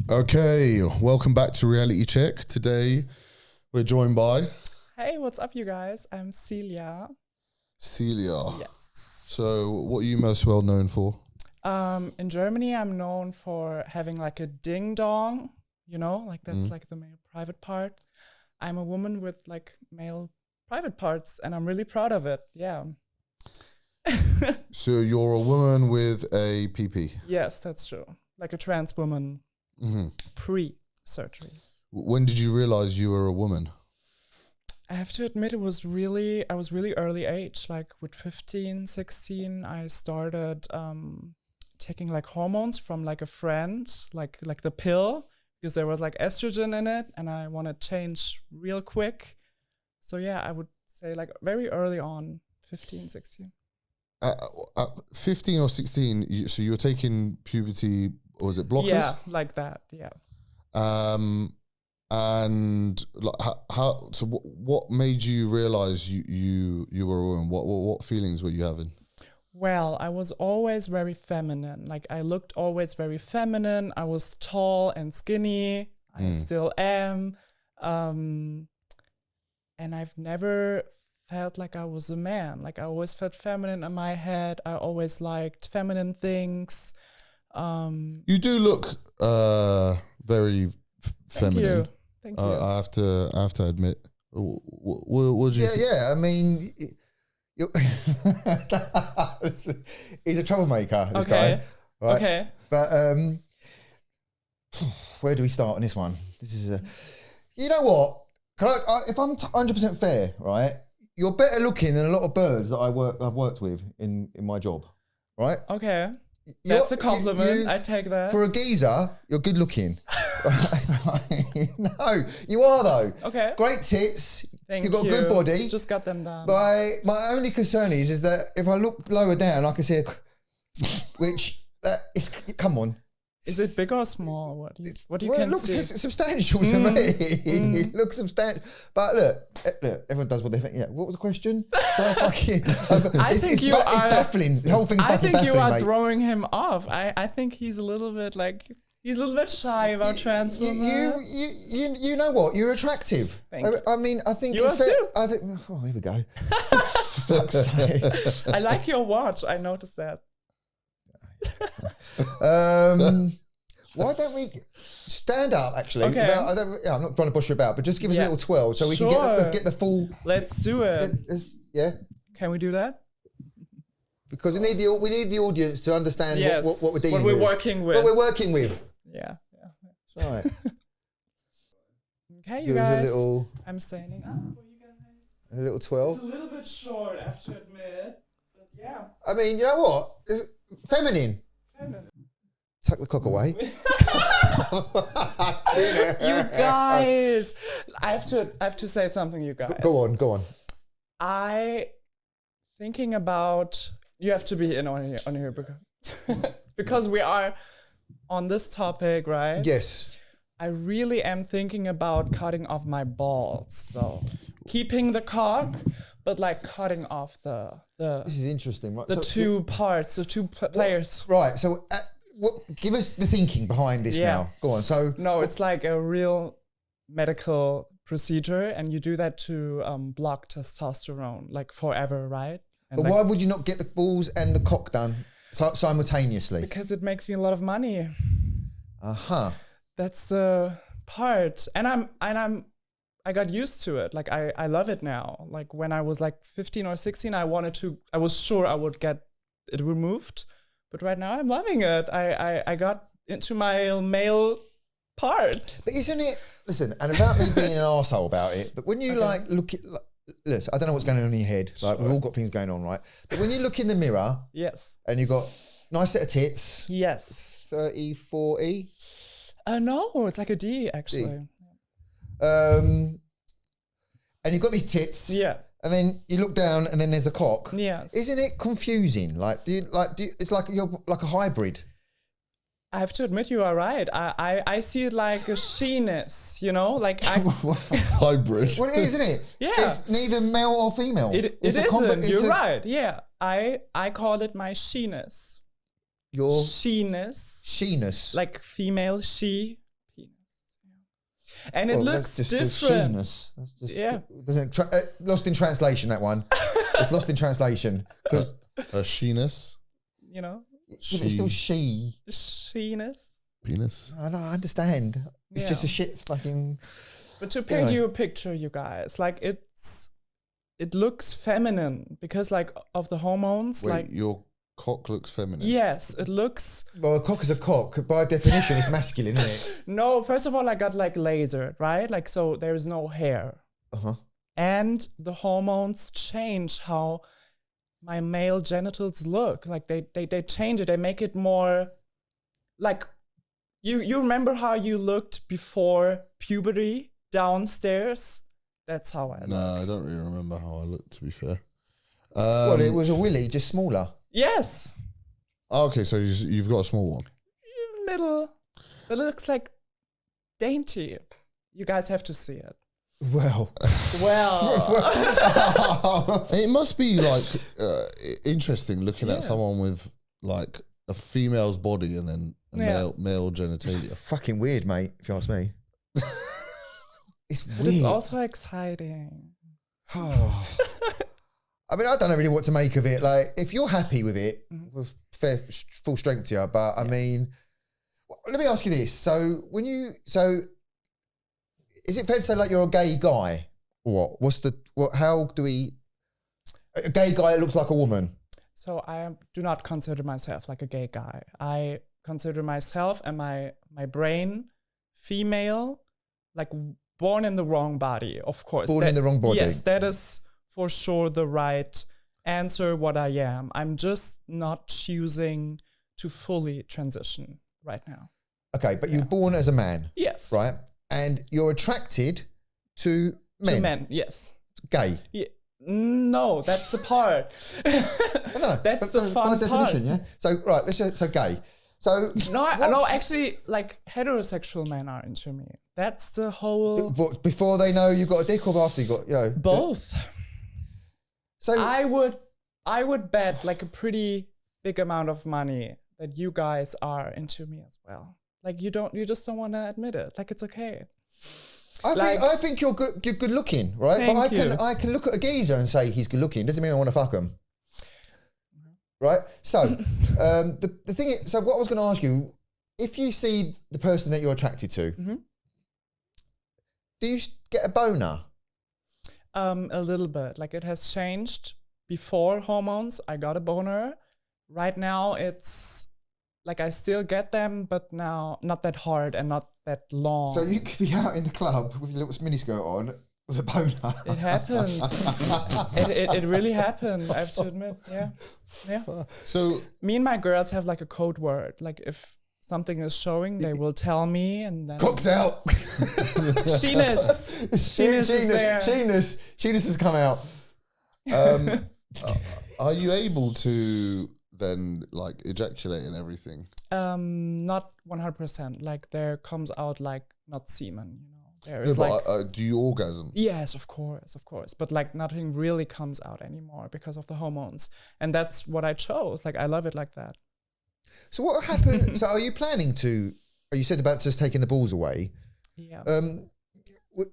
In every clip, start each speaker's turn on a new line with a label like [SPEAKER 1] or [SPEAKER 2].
[SPEAKER 1] Okay, welcome back to Reality Check. Today we're joined by
[SPEAKER 2] Hey, what's up, you guys? I'm Celia.
[SPEAKER 1] Celia.
[SPEAKER 2] Yes.
[SPEAKER 1] So, what are you most well known for?
[SPEAKER 2] In Germany, I'm known for having like a ding dong, like that's like the male private part. I'm a woman with like male private parts, and I'm really proud of it. Yeah.
[SPEAKER 1] So, you're a woman with a PP.
[SPEAKER 2] Yes, that's true. Like a trans woman pre-surgery.
[SPEAKER 1] When did you realize you were a woman?
[SPEAKER 2] I have to admit, I was really early age, like with 15, 16, I started taking like hormones from like a friend, like the pill, because there was like estrogen in it, and I want to change real quick. So yeah, I would say like very early on, 15, 16.
[SPEAKER 1] At 15 or 16, so you were taking puberty, or was it blockers?
[SPEAKER 2] Yeah, like that, yeah.
[SPEAKER 1] And like, how? So, what made you realize you were a woman? What feelings were you having?
[SPEAKER 2] Well, I was always very feminine. Like I looked always very feminine. I was tall and skinny. I still am. And I've never felt like I was a man. Like I always felt feminine in my head. I always liked feminine things.
[SPEAKER 1] You do look very feminine.
[SPEAKER 2] Thank you.
[SPEAKER 1] I have to admit. What do you?
[SPEAKER 3] Yeah. I mean, he's a troublemaker. This guy, right? Okay. But where do we start on this one? This is you know what? Can if I'm 100% fair, right? You're better looking than a lot of birds that I've worked with in my job, right?
[SPEAKER 2] Okay. That's a compliment. I take that.
[SPEAKER 3] For a geezer, you're good looking. No, you are though.
[SPEAKER 2] Okay.
[SPEAKER 3] Great tits. You've got a good body.
[SPEAKER 2] Just got them done.
[SPEAKER 3] My only concern is that if I look lower down, I can see which is come on.
[SPEAKER 2] Is it big or small? What do you
[SPEAKER 3] it looks substantial to me. It looks substantial. But look, everyone does what they think. Yeah. What was the question? It's baffling. The whole thing's baffling.
[SPEAKER 2] I think you are throwing him off. I think he's a little bit shy about trans women.
[SPEAKER 3] You know what? You're attractive.
[SPEAKER 2] Thank you.
[SPEAKER 3] I mean, I think
[SPEAKER 2] you
[SPEAKER 3] it's fair.
[SPEAKER 2] too.
[SPEAKER 3] I think. Oh, here we go.
[SPEAKER 2] I like your watch. I noticed that.
[SPEAKER 3] Why don't we stand up? Actually,
[SPEAKER 2] okay.
[SPEAKER 3] I'm not trying to push you about, but just give us a little twirl so we can get the full.
[SPEAKER 2] Let's do it.
[SPEAKER 3] Yeah.
[SPEAKER 2] Can we do that?
[SPEAKER 3] Because we need the audience to understand what we're dealing
[SPEAKER 2] with.
[SPEAKER 3] What we're working with.
[SPEAKER 2] Yeah.
[SPEAKER 3] That's right.
[SPEAKER 2] Okay, you guys. I'm standing up for you guys.
[SPEAKER 3] A little twirl.
[SPEAKER 2] It's a little bit short, I have to admit. But yeah.
[SPEAKER 3] I mean, you know what? Feminine. Tuck the cock away.
[SPEAKER 2] You guys. I have to say something, you guys.
[SPEAKER 3] Go on.
[SPEAKER 2] Thinking about, you have to be in on here because we are on this topic, right?
[SPEAKER 3] Yes.
[SPEAKER 2] I really am thinking about cutting off my balls, though. Keeping the cock, but like cutting off the.
[SPEAKER 3] This is interesting, right?
[SPEAKER 2] The two parts, the two players.
[SPEAKER 3] Right. So, give us the thinking behind this now. Go on. So
[SPEAKER 2] no, it's like a real medical procedure, and you do that to block testosterone, like forever, right? And
[SPEAKER 3] but why would you not get the balls and the cock done simultaneously?
[SPEAKER 2] Because it makes me a lot of money. That's the part, and I got used to it. Like I love it now. Like when I was like 15 or 16, I was sure I would get it removed, but right now I'm loving it. I got into my male part.
[SPEAKER 3] But isn't it? Listen, and about me being an arsehole about it, but when you look at. Listen, I don't know what's going on in your head. Like we've all got things going on, right? But when you look in the mirror,
[SPEAKER 2] yes,
[SPEAKER 3] and you've got nice set of tits,
[SPEAKER 2] yes,
[SPEAKER 3] 30, 40.
[SPEAKER 2] No, it's like a D actually.
[SPEAKER 3] D. And you've got these tits,
[SPEAKER 2] yeah,
[SPEAKER 3] and then you look down, and then there's a cock.
[SPEAKER 2] Yes,
[SPEAKER 3] isn't it confusing? Like, it's like you're like a hybrid.
[SPEAKER 2] I have to admit, you are right. I see it like a she-ness, like
[SPEAKER 1] hybrid.
[SPEAKER 3] Well, isn't it?
[SPEAKER 2] Yeah,
[SPEAKER 3] it's neither male or female.
[SPEAKER 2] It isn't. You're right. Yeah, I call it my she-ness.
[SPEAKER 3] Your
[SPEAKER 2] she-ness.
[SPEAKER 3] She-ness.
[SPEAKER 2] Like female she, And it looks
[SPEAKER 3] that's just
[SPEAKER 2] different.
[SPEAKER 3] That's just,
[SPEAKER 2] Yeah.
[SPEAKER 3] Lost in translation, that one. It's lost in translation. Because
[SPEAKER 1] sheeness,
[SPEAKER 2] You know,
[SPEAKER 3] it's still she.
[SPEAKER 2] sheeness.
[SPEAKER 1] penis.
[SPEAKER 3] I know, I understand. It's
[SPEAKER 2] Yeah.
[SPEAKER 3] just a shit fucking...
[SPEAKER 2] But to paint you a picture, you guys, like it looks feminine because like of the hormones.
[SPEAKER 1] Wait,
[SPEAKER 2] like
[SPEAKER 1] your cock looks feminine.
[SPEAKER 2] yes, it looks.
[SPEAKER 3] Well, a cock is a cock. By definition, it's masculine, isn't it?
[SPEAKER 2] No, first of all, I got like lasered, right? Like so, there's no hair, and the hormones change how my male genitals look. Like they change it. They make it more like you remember how you looked before puberty downstairs? That's how I look.
[SPEAKER 1] No, I don't really remember how I looked, to be fair.
[SPEAKER 3] Well, it was a willy, just smaller.
[SPEAKER 2] Yes.
[SPEAKER 1] Okay, so you've got a small one.
[SPEAKER 2] Middle. But it looks like dainty. You guys have to see it.
[SPEAKER 3] Well,
[SPEAKER 1] It must be like interesting looking at someone with like a female's body and then a male genitalia.
[SPEAKER 3] fucking weird, mate, if you ask me. It's
[SPEAKER 2] But
[SPEAKER 3] weird.
[SPEAKER 2] it's also exciting.
[SPEAKER 3] I mean, I don't know really what to make of it. Like, if you're happy with it, with full strength to you. But I mean, let me ask you this: so is it fair to say like you're a gay guy? Or what? How do we? A gay guy that looks like a woman.
[SPEAKER 2] So I do not consider myself like a gay guy. I consider myself and my brain female, like born in the wrong body, of course.
[SPEAKER 3] Born in the wrong body.
[SPEAKER 2] Yes, that is for sure the right answer what I am. I'm just not choosing to fully transition right now.
[SPEAKER 3] Okay, but you're born as a man.
[SPEAKER 2] Yes.
[SPEAKER 3] Right? And you're attracted to men.
[SPEAKER 2] To men, yes.
[SPEAKER 3] Gay.
[SPEAKER 2] Yeah. No, that's the part.
[SPEAKER 3] No,
[SPEAKER 2] That's the fun
[SPEAKER 3] by
[SPEAKER 2] part.
[SPEAKER 3] definition, yeah. So right, let's say so gay. So
[SPEAKER 2] No, actually, like heterosexual men are into me. That's the whole
[SPEAKER 3] What, before they know you've got a dick or after you got, you know?
[SPEAKER 2] both.
[SPEAKER 3] So
[SPEAKER 2] I would bet like a pretty big amount of money that you guys are into me as well. Like you just don't want to admit it. Like it's okay.
[SPEAKER 3] I think you're good. You're good looking, right?
[SPEAKER 2] Thank
[SPEAKER 3] But
[SPEAKER 2] you.
[SPEAKER 3] I can look at a geezer and say he's good looking. Doesn't mean I want to fuck him, right? So the thing is, so what I was going to ask you, if you see the person that you're attracted to, do you get a boner?
[SPEAKER 2] A little bit. Like it has changed. Before hormones, I got a boner. Right now, it's like I still get them, but now not that hard and not that long.
[SPEAKER 3] So you could be out in the club with your little miniskirt on with a boner.
[SPEAKER 2] It happens. it really happened. I have to admit. Yeah.
[SPEAKER 1] So
[SPEAKER 2] Me and my girls have like a code word. Like if something is showing, they will tell me, and then
[SPEAKER 3] Cock's out.
[SPEAKER 2] Sheeness is there.
[SPEAKER 3] Sheeness has come out.
[SPEAKER 1] are you able to then like ejaculate and everything?
[SPEAKER 2] Not 100%. Like there comes out like not semen. You know, there
[SPEAKER 1] No,
[SPEAKER 2] is
[SPEAKER 1] but
[SPEAKER 2] like
[SPEAKER 1] do you orgasm?
[SPEAKER 2] yes, of course. But like nothing really comes out anymore because of the hormones, and that's what I chose. Like I love it like that.
[SPEAKER 3] So what happened? So are you planning to? You said about just taking the balls away.
[SPEAKER 2] Yeah.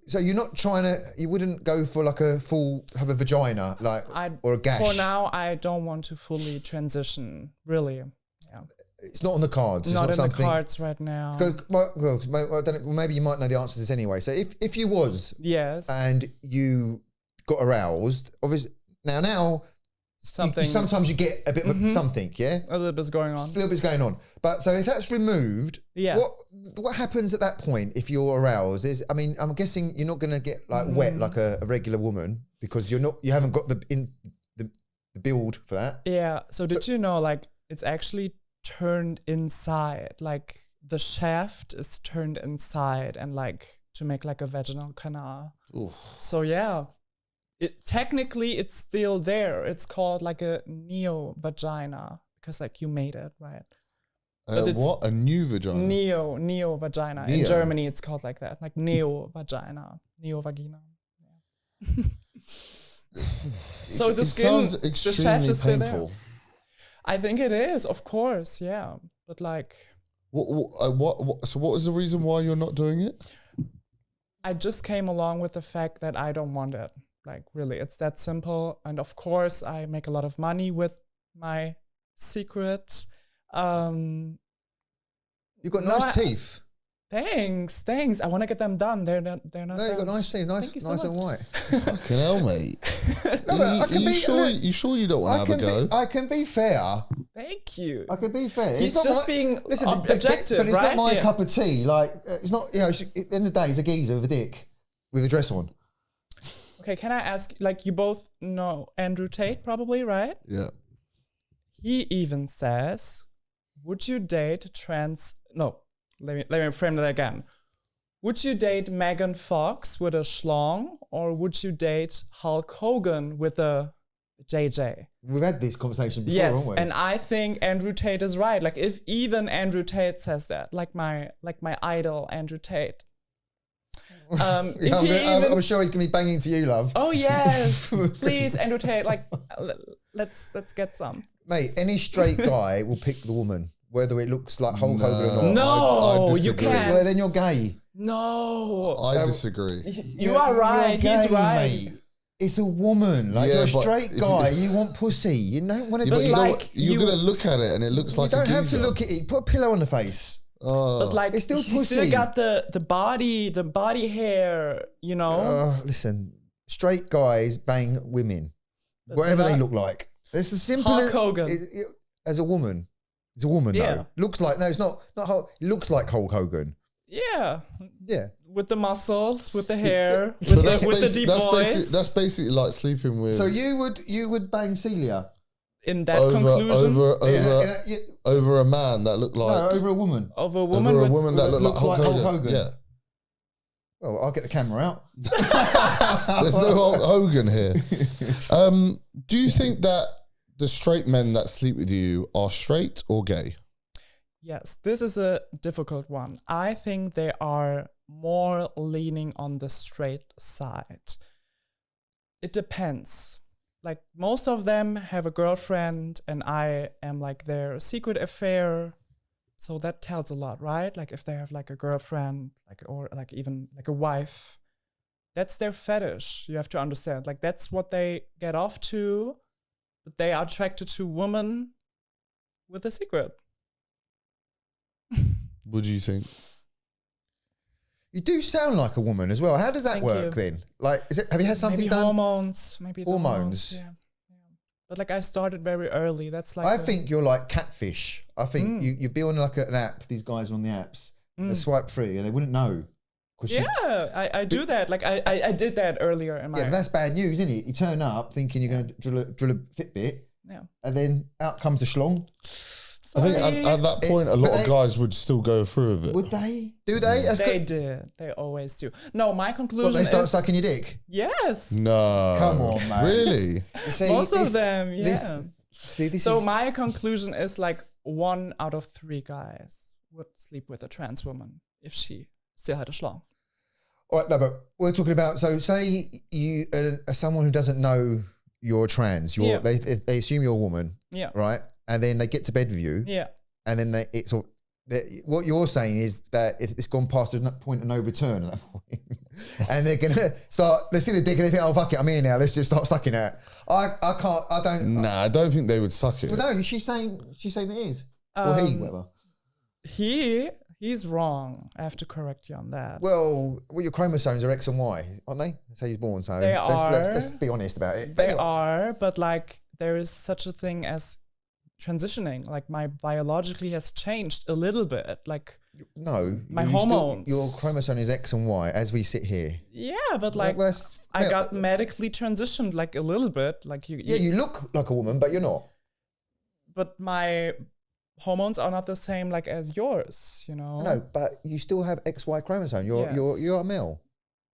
[SPEAKER 3] So you're not trying to. You wouldn't go for like a full have a vagina like or a gash.
[SPEAKER 2] For now, I don't want to fully transition. Really. Yeah.
[SPEAKER 3] It's not on the cards. It's
[SPEAKER 2] Not in
[SPEAKER 3] something.
[SPEAKER 2] the cards right now.
[SPEAKER 3] Maybe you might know the answer to this anyway. So if you was
[SPEAKER 2] Yes.
[SPEAKER 3] and you got aroused, obviously now
[SPEAKER 2] Something.
[SPEAKER 3] sometimes you get a bit of something, yeah.
[SPEAKER 2] A little bit's going on.
[SPEAKER 3] A little bit's going on. But so if that's removed,
[SPEAKER 2] Yeah.
[SPEAKER 3] what happens at that point if you're aroused? I mean, I'm guessing you're not going to get like wet like a regular woman because you haven't got the build for that.
[SPEAKER 2] Yeah. So did you know like it's actually turned inside? Like the shaft is turned inside and like to make like a vaginal canal.
[SPEAKER 1] Oof.
[SPEAKER 2] So yeah. Technically it's still there. It's called like a neo vagina because like you made it, right? But it's
[SPEAKER 1] What? A new vagina?
[SPEAKER 2] Neo vagina. In
[SPEAKER 1] Neo.
[SPEAKER 2] Germany it's called like that. Like neo vagina. Neo vagina. Yeah. So the skin,
[SPEAKER 1] sounds
[SPEAKER 2] the shaft
[SPEAKER 1] extremely
[SPEAKER 2] is still
[SPEAKER 1] painful.
[SPEAKER 2] there. I think it is, of course, yeah. But like
[SPEAKER 1] So what was the reason why you're not doing it?
[SPEAKER 2] I just came along with the fact that I don't want it. Like, really, it's that simple. And of course, I make a lot of money with my secret.
[SPEAKER 3] You've got nice teeth.
[SPEAKER 2] Thanks. I want to get them done. They're not.
[SPEAKER 3] No,
[SPEAKER 2] done.
[SPEAKER 3] you've got nice teeth, nice and white.
[SPEAKER 1] Fucking hell, mate. You sure you don't want to have a go?
[SPEAKER 3] I can be fair.
[SPEAKER 2] Thank you.
[SPEAKER 3] I can be fair.
[SPEAKER 2] He's just being objective,
[SPEAKER 3] but it's
[SPEAKER 2] right?
[SPEAKER 3] not my cup of tea. Like, it's not, at the end of the day, he's a geezer with a dick with a dress on.
[SPEAKER 2] Okay, can I ask, like, you both know Andrew Tate, probably, right?
[SPEAKER 1] Yeah.
[SPEAKER 2] He even says, would you date let me frame that again. Would you date Megan Fox with a schlong, or would you date Hulk Hogan with a JJ?
[SPEAKER 3] We've had this conversation before,
[SPEAKER 2] yes,
[SPEAKER 3] haven't we?
[SPEAKER 2] and I think Andrew Tate is right. Like, if even Andrew Tate says that, like my idol Andrew Tate.
[SPEAKER 3] I'm sure he's gonna be banging to you, love.
[SPEAKER 2] Oh yes, please, Andrew Tate. Like, let's get some.
[SPEAKER 3] Mate, any straight guy will pick the woman, whether it looks like Hulk Hogan or not.
[SPEAKER 2] No,
[SPEAKER 1] I
[SPEAKER 2] you
[SPEAKER 1] disagree.
[SPEAKER 2] can't.
[SPEAKER 3] Well, then you're gay.
[SPEAKER 2] No,
[SPEAKER 1] I disagree.
[SPEAKER 2] you are right.
[SPEAKER 3] You're
[SPEAKER 2] He's
[SPEAKER 3] gay,
[SPEAKER 2] right.
[SPEAKER 3] mate. It's a woman. Like,
[SPEAKER 1] Yeah,
[SPEAKER 3] you're a
[SPEAKER 1] but
[SPEAKER 3] straight
[SPEAKER 1] if
[SPEAKER 3] guy.
[SPEAKER 1] you-
[SPEAKER 3] You want pussy. You don't want to
[SPEAKER 1] Yeah, but
[SPEAKER 3] be
[SPEAKER 1] you know
[SPEAKER 3] like.
[SPEAKER 1] what? You're gonna look at it and it looks
[SPEAKER 3] You
[SPEAKER 1] like
[SPEAKER 3] don't
[SPEAKER 1] a
[SPEAKER 3] have to
[SPEAKER 1] geezer.
[SPEAKER 3] look at it. Put a pillow on the face.
[SPEAKER 2] But like,
[SPEAKER 3] It's still
[SPEAKER 2] he still
[SPEAKER 3] pussy.
[SPEAKER 2] got the body hair. You know.
[SPEAKER 3] Listen, straight guys bang women,
[SPEAKER 2] But
[SPEAKER 3] whatever
[SPEAKER 2] they're
[SPEAKER 3] they
[SPEAKER 2] not-
[SPEAKER 3] look like. It's as simple
[SPEAKER 2] Hulk
[SPEAKER 3] as
[SPEAKER 2] Hogan.
[SPEAKER 3] as a woman. It's a woman
[SPEAKER 2] Yeah.
[SPEAKER 3] though. Looks like it's not Hulk. It looks like Hulk Hogan.
[SPEAKER 2] Yeah.
[SPEAKER 3] Yeah.
[SPEAKER 2] With the muscles, with the hair,
[SPEAKER 1] But
[SPEAKER 2] with the deep voice.
[SPEAKER 1] That's basically like sleeping with
[SPEAKER 3] So you would bang Celia
[SPEAKER 2] in that conclusion,
[SPEAKER 1] over a man that looked like
[SPEAKER 3] over a woman.
[SPEAKER 2] of a woman
[SPEAKER 1] over a
[SPEAKER 2] with
[SPEAKER 1] woman that looked like Hulk Hogan. Yeah.
[SPEAKER 3] Well, I'll get the camera out.
[SPEAKER 1] There's no Hulk Hogan here. Do you think that the straight men that sleep with you are straight or gay?
[SPEAKER 2] Yes, this is a difficult one. I think they are more leaning on the straight side. It depends. Like, most of them have a girlfriend and I am like their secret affair. So that tells a lot, right? Like, if they have like a girlfriend, or even like a wife, that's their fetish. You have to understand. Like, that's what they get off to. But they are attracted to women with a secret.
[SPEAKER 1] What do you think?
[SPEAKER 3] You do sound like a woman as well. How does that
[SPEAKER 2] Thank
[SPEAKER 3] work
[SPEAKER 2] you.
[SPEAKER 3] then? Like, have you had something
[SPEAKER 2] maybe
[SPEAKER 3] done?
[SPEAKER 2] Hormones. Maybe the
[SPEAKER 3] Hormones.
[SPEAKER 2] Yeah. But like, I started very early. That's like
[SPEAKER 3] I think you're like catfish. I think you'd be on like an app. These guys are on the apps. They swipe free and they wouldn't know.
[SPEAKER 2] Yeah, I do that. Like, I did that earlier in my.
[SPEAKER 3] Yeah, but that's bad news, isn't it? You turn up thinking you're going to drill a Fitbit, and then out comes the schlong.
[SPEAKER 1] I think at that point, a lot of guys would still go through with it.
[SPEAKER 3] Would they? Do they? That's
[SPEAKER 2] They
[SPEAKER 3] good.
[SPEAKER 2] did. They always do. No, my
[SPEAKER 3] What,
[SPEAKER 2] conclusion
[SPEAKER 3] they start
[SPEAKER 2] is
[SPEAKER 3] sucking your dick?
[SPEAKER 2] yes.
[SPEAKER 1] No.
[SPEAKER 3] Come on, man.
[SPEAKER 1] Really?
[SPEAKER 3] You see,
[SPEAKER 2] Most of them, yeah.
[SPEAKER 3] This
[SPEAKER 2] So
[SPEAKER 3] is,
[SPEAKER 2] my conclusion is like 1 out of 3 guys would sleep with a trans woman if she still had a schlong.
[SPEAKER 3] all right, no, but we're talking about, so say you someone who doesn't know you're trans, they assume you're a woman,
[SPEAKER 2] Yeah.
[SPEAKER 3] right? And then they get to bed with you,
[SPEAKER 2] Yeah.
[SPEAKER 3] and then what you're saying is that it's gone past the point of no return at that point. And they're going to start, they see the dick and they think, oh, fuck it, I'm here now, let's just start sucking it. I
[SPEAKER 1] don't think they would suck it.
[SPEAKER 3] well, no, she's saying it is. Or he, whatever.
[SPEAKER 2] He's wrong. I have to correct you on that.
[SPEAKER 3] Well, your chromosomes are X and Y, aren't they? That's how you're born, so
[SPEAKER 2] They
[SPEAKER 3] let's
[SPEAKER 2] are.
[SPEAKER 3] be honest about it. But
[SPEAKER 2] They
[SPEAKER 3] anyway.
[SPEAKER 2] are, but like, there is such a thing as transitioning. Like, my biologically has changed a little bit. Like,
[SPEAKER 3] No,
[SPEAKER 2] my
[SPEAKER 3] you still-
[SPEAKER 2] hormones.
[SPEAKER 3] your chromosome is X and Y as we sit here.
[SPEAKER 2] yeah, but like,
[SPEAKER 3] Well,
[SPEAKER 2] I got medically transitioned like a little bit. Like,
[SPEAKER 3] you look like a woman, but you're not.
[SPEAKER 2] but my hormones are not the same like as yours. You know.
[SPEAKER 3] No, but you still have XY chromosome. You're
[SPEAKER 2] Yes.
[SPEAKER 3] a male.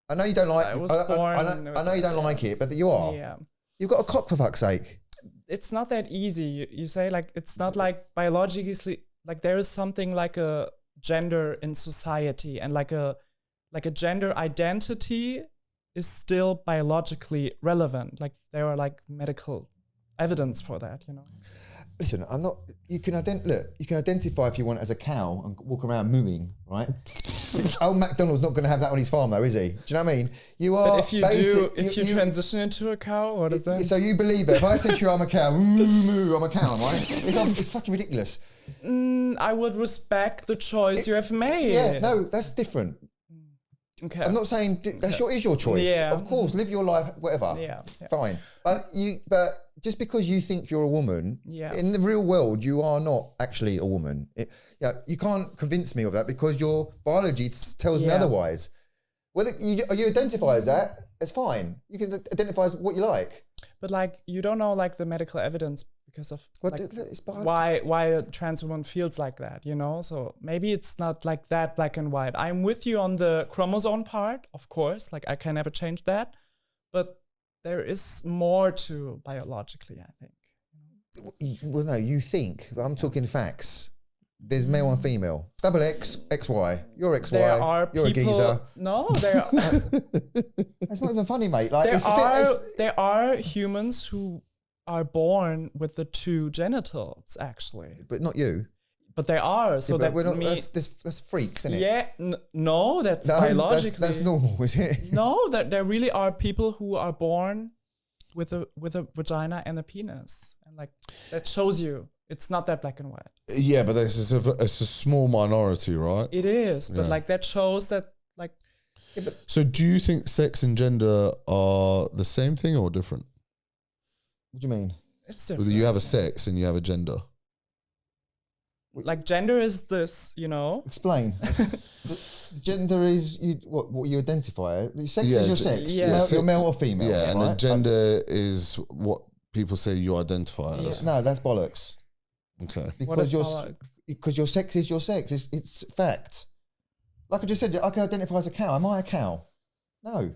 [SPEAKER 3] I know you don't like.
[SPEAKER 2] I was
[SPEAKER 3] I
[SPEAKER 2] born
[SPEAKER 3] know you don't
[SPEAKER 2] with-
[SPEAKER 3] like it, but you are.
[SPEAKER 2] Yeah.
[SPEAKER 3] You've got a cock for fuck's sake.
[SPEAKER 2] It's not that easy. You say like it's not like biologically like there is something like a gender in society, and like a gender identity is still biologically relevant. Like, there are like medical evidence for that, you know.
[SPEAKER 3] Listen, I'm not. You can identify if you want as a cow and walk around mooing, right? Old McDonald's not going to have that on his farm, though, is he? Do you know what I mean? You are.
[SPEAKER 2] But if you transition into a cow, what is that?
[SPEAKER 3] So you believe that? If I said to you, I'm a cow, moo, I'm a cow, am I? It's fucking ridiculous.
[SPEAKER 2] I would respect the choice you have made.
[SPEAKER 3] Yeah, no, that's different.
[SPEAKER 2] Okay.
[SPEAKER 3] I'm not saying is your choice.
[SPEAKER 2] Yeah.
[SPEAKER 3] Of course, live your life, whatever.
[SPEAKER 2] Yeah.
[SPEAKER 3] Fine. But just because you think you're a woman, in the real world, you are not actually a woman. You can't convince me of that because your biology tells me otherwise. Whether you identify as that, it's fine. You can identify as what you like.
[SPEAKER 2] But like, you don't know like the medical evidence because of why a trans woman feels like that, you know? So maybe it's not like that black and white. I'm with you on the chromosome part, of course, like I can never change that, but there is more to biologically, I think.
[SPEAKER 3] Well, no, you think. I'm talking facts. There's male and female. Double X, XY. You're XY. You're a geezer.
[SPEAKER 2] No, there are.
[SPEAKER 3] That's not even funny, mate. Like
[SPEAKER 2] there are humans who are born with the two genitals, actually.
[SPEAKER 3] But not you.
[SPEAKER 2] But there are. So that
[SPEAKER 3] we're not, that's freaks, isn't it?
[SPEAKER 2] Yeah. No, that's biologically.
[SPEAKER 3] That's normal, is it?
[SPEAKER 2] No, that there really are people who are born with a vagina and a penis, and like that shows you. It's not that black and white.
[SPEAKER 1] Yeah, but it's a small minority, right?
[SPEAKER 2] It is, but like that shows that like.
[SPEAKER 3] Yeah,
[SPEAKER 1] so do you think sex and gender are the same thing or different?
[SPEAKER 3] What do you mean?
[SPEAKER 2] It's different.
[SPEAKER 1] Whether you have a sex and you have a gender.
[SPEAKER 2] Like gender is this, you know.
[SPEAKER 3] Explain. Gender is what you identify. Sex is your sex.
[SPEAKER 2] Yeah.
[SPEAKER 3] You're male or female.
[SPEAKER 1] Yeah,
[SPEAKER 3] right?
[SPEAKER 1] and then gender is what people say you identify as.
[SPEAKER 3] No, that's bollocks.
[SPEAKER 1] Okay.
[SPEAKER 3] Because your sex is your sex. It's fact. Like I just said, I can identify as a cow. Am I a cow? No.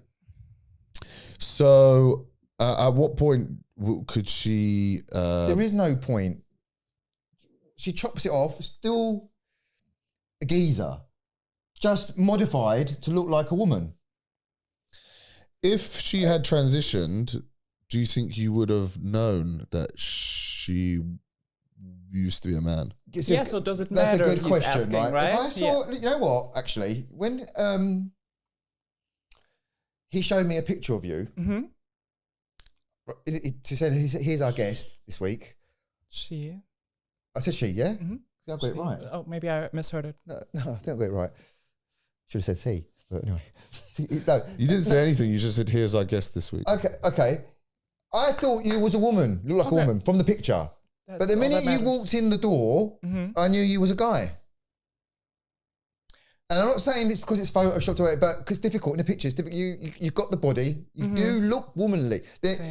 [SPEAKER 1] So, at what point could she?
[SPEAKER 3] There is no point. She chops it off. Still a geezer, just modified to look like a woman.
[SPEAKER 1] If she had transitioned, do you think you would have known that she used to be a man?
[SPEAKER 2] So does it matter?
[SPEAKER 3] That's a good question,
[SPEAKER 2] asking, right?
[SPEAKER 3] If I saw, you know what? Actually, when he showed me a picture of you, he said, "Here's our guest this week."
[SPEAKER 2] She.
[SPEAKER 3] I said she, yeah? Mm-hmm. I got it right.
[SPEAKER 2] Oh, maybe I misheard it.
[SPEAKER 3] No, I think I got it right. Should have said he, but anyway. No,
[SPEAKER 1] you didn't say anything. You just said, "Here's our guest this week."
[SPEAKER 3] Okay. I thought you was a woman, looked like a woman from the picture. But the minute you walked in the door, I knew you was a guy. And I'm not saying it's because it's photoshopped away, but because it's difficult in the pictures. You've got the body. You do look womanly.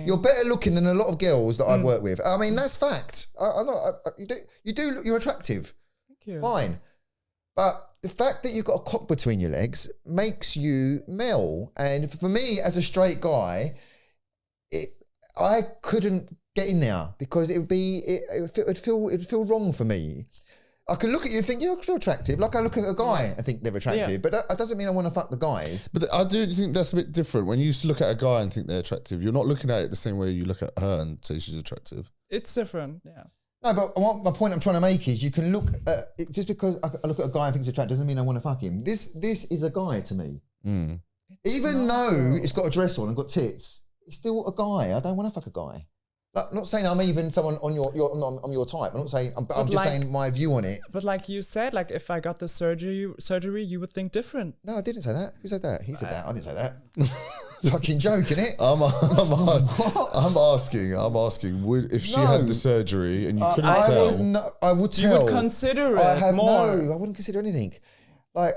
[SPEAKER 3] You're better looking than a lot of girls that I've worked with. I mean, that's fact. You do look. You're attractive.
[SPEAKER 2] Thank you.
[SPEAKER 3] Fine, but the fact that you've got a cock between your legs makes you male. And for me, as a straight guy, I couldn't get in there because it'd feel wrong for me. I can look at you and think, you're attractive. Like I look at a guy and think they're attractive, but that doesn't mean I want to fuck the guys.
[SPEAKER 1] But I do think that's a bit different. When you look at a guy and think they're attractive, you're not looking at it the same way you look at her and say she's attractive.
[SPEAKER 2] It's different, yeah.
[SPEAKER 3] No, but my point I'm trying to make is you can look at just because I look at a guy and think he's attractive doesn't mean I want to fuck him. This is a guy to me. Even though it's got a dress on and got tits, it's still a guy. I don't want to fuck a guy. Like, I'm not saying I'm even someone on your type. I'm not saying, but I'm just saying my view on it.
[SPEAKER 2] But like you said, like if I got the surgery, you would think different.
[SPEAKER 3] No, I didn't say that. Who said that? He said that. I didn't say that. Fucking joking, it.
[SPEAKER 1] I'm asking. If she had the surgery and you couldn't tell,
[SPEAKER 3] I would tell.
[SPEAKER 2] You would consider it more.
[SPEAKER 3] No, I wouldn't consider anything. Like,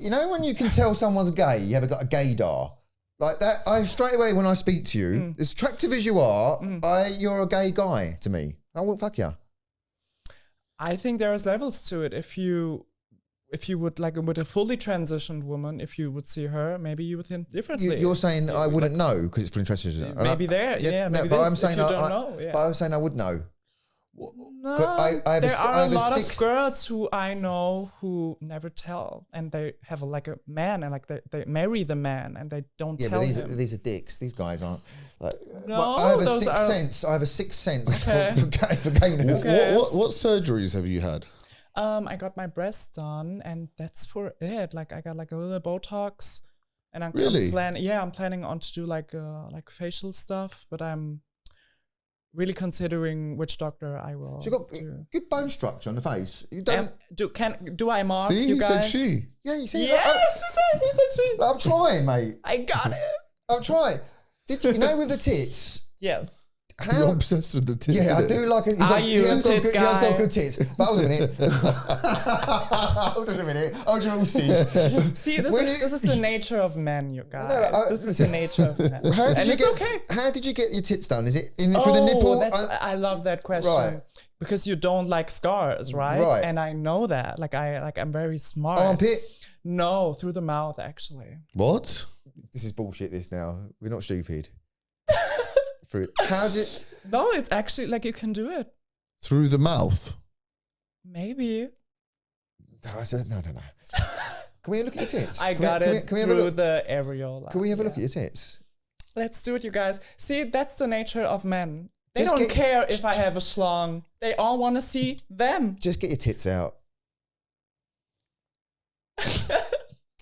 [SPEAKER 3] you know, when you can tell someone's gay, you have got a gaydar. Like that, I straight away when I speak to you, as attractive as you are, you're a gay guy to me. I won't fuck you.
[SPEAKER 2] I think there's levels to it. If you would like with a fully transitioned woman, if you would see her, maybe you would think differently.
[SPEAKER 3] You're saying I wouldn't know because it's fully transitioned.
[SPEAKER 2] Maybe maybe
[SPEAKER 3] but I'm saying
[SPEAKER 2] but
[SPEAKER 3] I'm saying I would know.
[SPEAKER 2] No,
[SPEAKER 3] there
[SPEAKER 2] are a lot of girls who I know who never tell, and they have like a man, and like they marry the man, and they don't tell him.
[SPEAKER 3] But these are dicks. These guys aren't. Like,
[SPEAKER 2] no,
[SPEAKER 3] I have a sixth sense. I have a sixth sense for gayness.
[SPEAKER 1] Okay. What surgeries have you had?
[SPEAKER 2] I got my breasts done, and that's for it. Like I got like a little Botox, and I'm
[SPEAKER 1] Really?
[SPEAKER 2] I'm planning on to do like facial stuff, but I'm really considering which doctor I will.
[SPEAKER 3] So you got
[SPEAKER 2] do.
[SPEAKER 3] good bone structure on the face. You don't.
[SPEAKER 2] Do I mark
[SPEAKER 1] See,
[SPEAKER 2] you
[SPEAKER 1] he
[SPEAKER 2] guys?
[SPEAKER 1] said she.
[SPEAKER 3] Yeah, you see.
[SPEAKER 2] Yes, he said she.
[SPEAKER 3] I'm trying, mate.
[SPEAKER 2] I got it.
[SPEAKER 3] I'm trying. Did you know with the tits?
[SPEAKER 2] Yes.
[SPEAKER 1] You're
[SPEAKER 3] How?
[SPEAKER 1] obsessed with the tits.
[SPEAKER 3] Yeah, I
[SPEAKER 1] innit?
[SPEAKER 3] do like it.
[SPEAKER 2] Are you a tit
[SPEAKER 3] You have got
[SPEAKER 2] guy?
[SPEAKER 3] good tits. But hold on a minute. Hold on a minute. Hold your horses.
[SPEAKER 2] See, this
[SPEAKER 3] When
[SPEAKER 2] is the nature of men, you guys. This is
[SPEAKER 3] listen.
[SPEAKER 2] the nature of men.
[SPEAKER 3] How did
[SPEAKER 2] And
[SPEAKER 3] you
[SPEAKER 2] it's
[SPEAKER 3] get?
[SPEAKER 2] okay.
[SPEAKER 3] How did you get your tits done? Is it for the nipple?
[SPEAKER 2] I love that question.
[SPEAKER 3] Right.
[SPEAKER 2] Because you don't like scars, right?
[SPEAKER 3] Right.
[SPEAKER 2] And I know that. I'm very smart.
[SPEAKER 3] Armpit.
[SPEAKER 2] No, through the mouth, actually.
[SPEAKER 1] What?
[SPEAKER 3] This is bullshit. This now. We're not stupid. How did?
[SPEAKER 2] No, it's actually like you can do it.
[SPEAKER 1] Through the mouth?
[SPEAKER 2] Maybe.
[SPEAKER 3] No. Can we look at your tits?
[SPEAKER 2] I
[SPEAKER 3] Can
[SPEAKER 2] got
[SPEAKER 3] we-
[SPEAKER 2] it
[SPEAKER 3] Can we have a
[SPEAKER 2] through
[SPEAKER 3] look?
[SPEAKER 2] the areola.
[SPEAKER 3] Can we have a look at your tits?
[SPEAKER 2] Let's do it, you guys. See, that's the nature of men. They
[SPEAKER 3] Just
[SPEAKER 2] don't
[SPEAKER 3] get-
[SPEAKER 2] care if I have a schlong. They all want to see them.
[SPEAKER 3] Just get your tits out.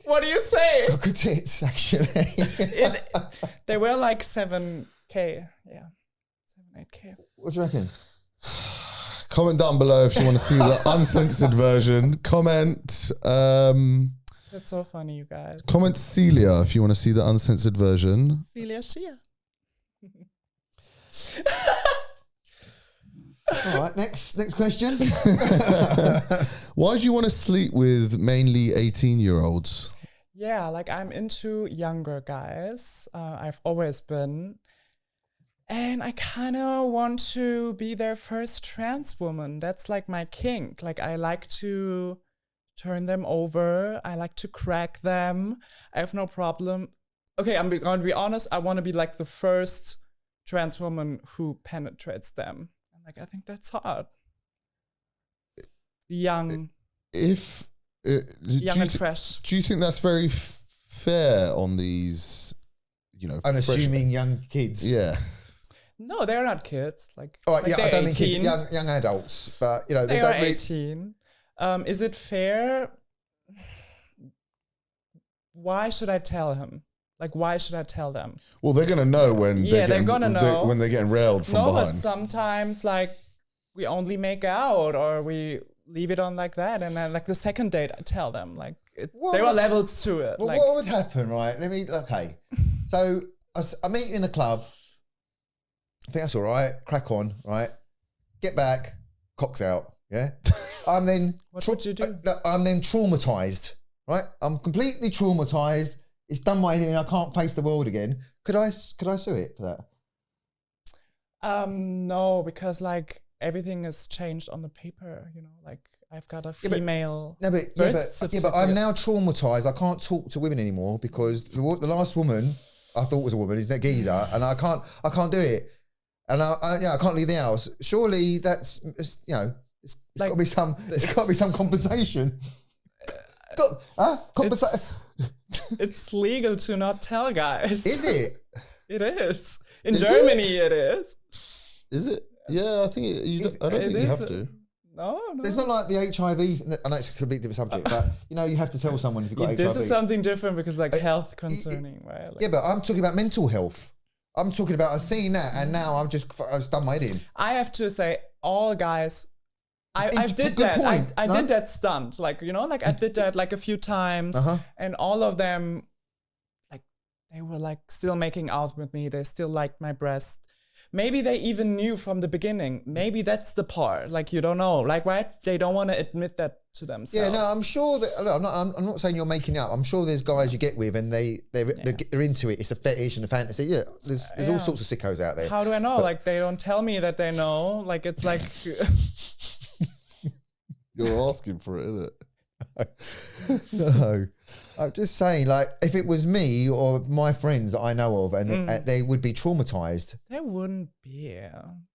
[SPEAKER 2] What do you say?
[SPEAKER 3] Got good tits, actually.
[SPEAKER 2] They were like 7K. Yeah. 8K.
[SPEAKER 3] What do you reckon?
[SPEAKER 1] Comment down below if you want to see the uncensored version. Comment
[SPEAKER 2] That's so funny, you guys.
[SPEAKER 1] comment Celia if you want to see the uncensored version.
[SPEAKER 2] Celia Shia.
[SPEAKER 3] All right, next question.
[SPEAKER 1] Why do you want to sleep with mainly 18-year-olds?
[SPEAKER 2] Yeah, like I'm into younger guys. I've always been. And I kind of want to be their first trans woman. That's like my kink. Like I like to turn them over. I like to crack them. I have no problem. Okay, I'm going to be honest. I want to be like the first trans woman who penetrates them. And like I think that's hard. Young and fresh.
[SPEAKER 1] Do you think that's very fair on these,
[SPEAKER 3] Unassuming young kids.
[SPEAKER 1] Yeah.
[SPEAKER 2] No, they're not kids. Like,
[SPEAKER 3] All right,
[SPEAKER 2] like
[SPEAKER 3] yeah, I
[SPEAKER 2] they're
[SPEAKER 3] don't
[SPEAKER 2] 18.
[SPEAKER 3] mean kids, young adults, but
[SPEAKER 2] They
[SPEAKER 3] they
[SPEAKER 2] are
[SPEAKER 3] don't really.
[SPEAKER 2] 18. Is it fair? Why should I tell him? Like, why should I tell them?
[SPEAKER 1] Well, they're gonna know when
[SPEAKER 2] they're gonna know.
[SPEAKER 1] when they're getting railed from
[SPEAKER 2] No,
[SPEAKER 1] behind.
[SPEAKER 2] but sometimes like we only make out or we leave it on like that, and then like the second date, I tell them like there are levels to it.
[SPEAKER 3] Well,
[SPEAKER 2] like,
[SPEAKER 3] what would happen, right? Okay. So I meet you in the club. I think that's all right. Crack on, right? Get back, cocks out. Yeah. I'm then.
[SPEAKER 2] What would you do?
[SPEAKER 3] I'm then traumatized, right? I'm completely traumatized. It's done my thing. I can't face the world again. Could I sue it for that?
[SPEAKER 2] No, because like everything is changed on the paper. Like I've got a female.
[SPEAKER 3] But
[SPEAKER 2] certificate.
[SPEAKER 3] I'm now traumatized. I can't talk to women anymore because the last woman I thought was a woman is that geezer, and I can't do it, and I can't leave the house. Surely that's it's got to be some. It's got to be some compensation. Compensation.
[SPEAKER 2] It's legal to not tell guys.
[SPEAKER 3] Is it?
[SPEAKER 2] It is. In
[SPEAKER 3] Is
[SPEAKER 2] Germany, it is.
[SPEAKER 1] Is it? Yeah, I think I don't think you have to.
[SPEAKER 2] No.
[SPEAKER 3] It's not like the HIV. I know it's a completely different subject, but you have to tell someone if you've got HIV.
[SPEAKER 2] This is something different because like health concerning, right? Like,
[SPEAKER 3] Yeah, but I'm talking about mental health. I'm talking about I've seen that, and now I've done my head in.
[SPEAKER 2] I have to say, all guys. I did
[SPEAKER 3] good
[SPEAKER 2] that.
[SPEAKER 3] point.
[SPEAKER 2] I did that stunt. Like, like I did that like a few times, and all of them, like, they were like still making out with me. They still liked my breast. Maybe they even knew from the beginning. Maybe that's the part. Like, you don't know. Like, right? They don't want to admit that to themselves.
[SPEAKER 3] Yeah, no, I'm sure that. Look, I'm not saying you're making it up. I'm sure there's guys you get with, and they're into it. It's a fetish and a fantasy. Yeah, there's all sorts of sickos out there.
[SPEAKER 2] How do I know? Like, they don't tell me that they know. Like, it's like.
[SPEAKER 1] You're asking for it, isn't it?
[SPEAKER 3] No, I'm just saying, like, if it was me or my friends that I know of, and they would be traumatized.
[SPEAKER 2] They wouldn't be.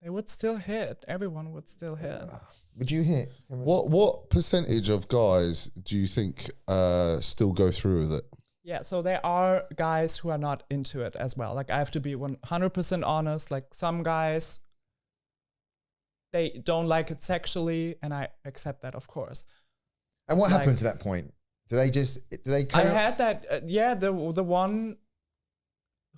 [SPEAKER 2] They would still hit. Everyone would still hit.
[SPEAKER 3] Would you hit?
[SPEAKER 1] What percentage of guys do you think still go through with it?
[SPEAKER 2] Yeah, so there are guys who are not into it as well. Like, I have to be 100% honest. Like, some guys, they don't like it sexually, and I accept that, of course.
[SPEAKER 3] And what
[SPEAKER 2] Like-
[SPEAKER 3] happened to that point? Do they
[SPEAKER 2] I
[SPEAKER 3] carry on?
[SPEAKER 2] had that, the one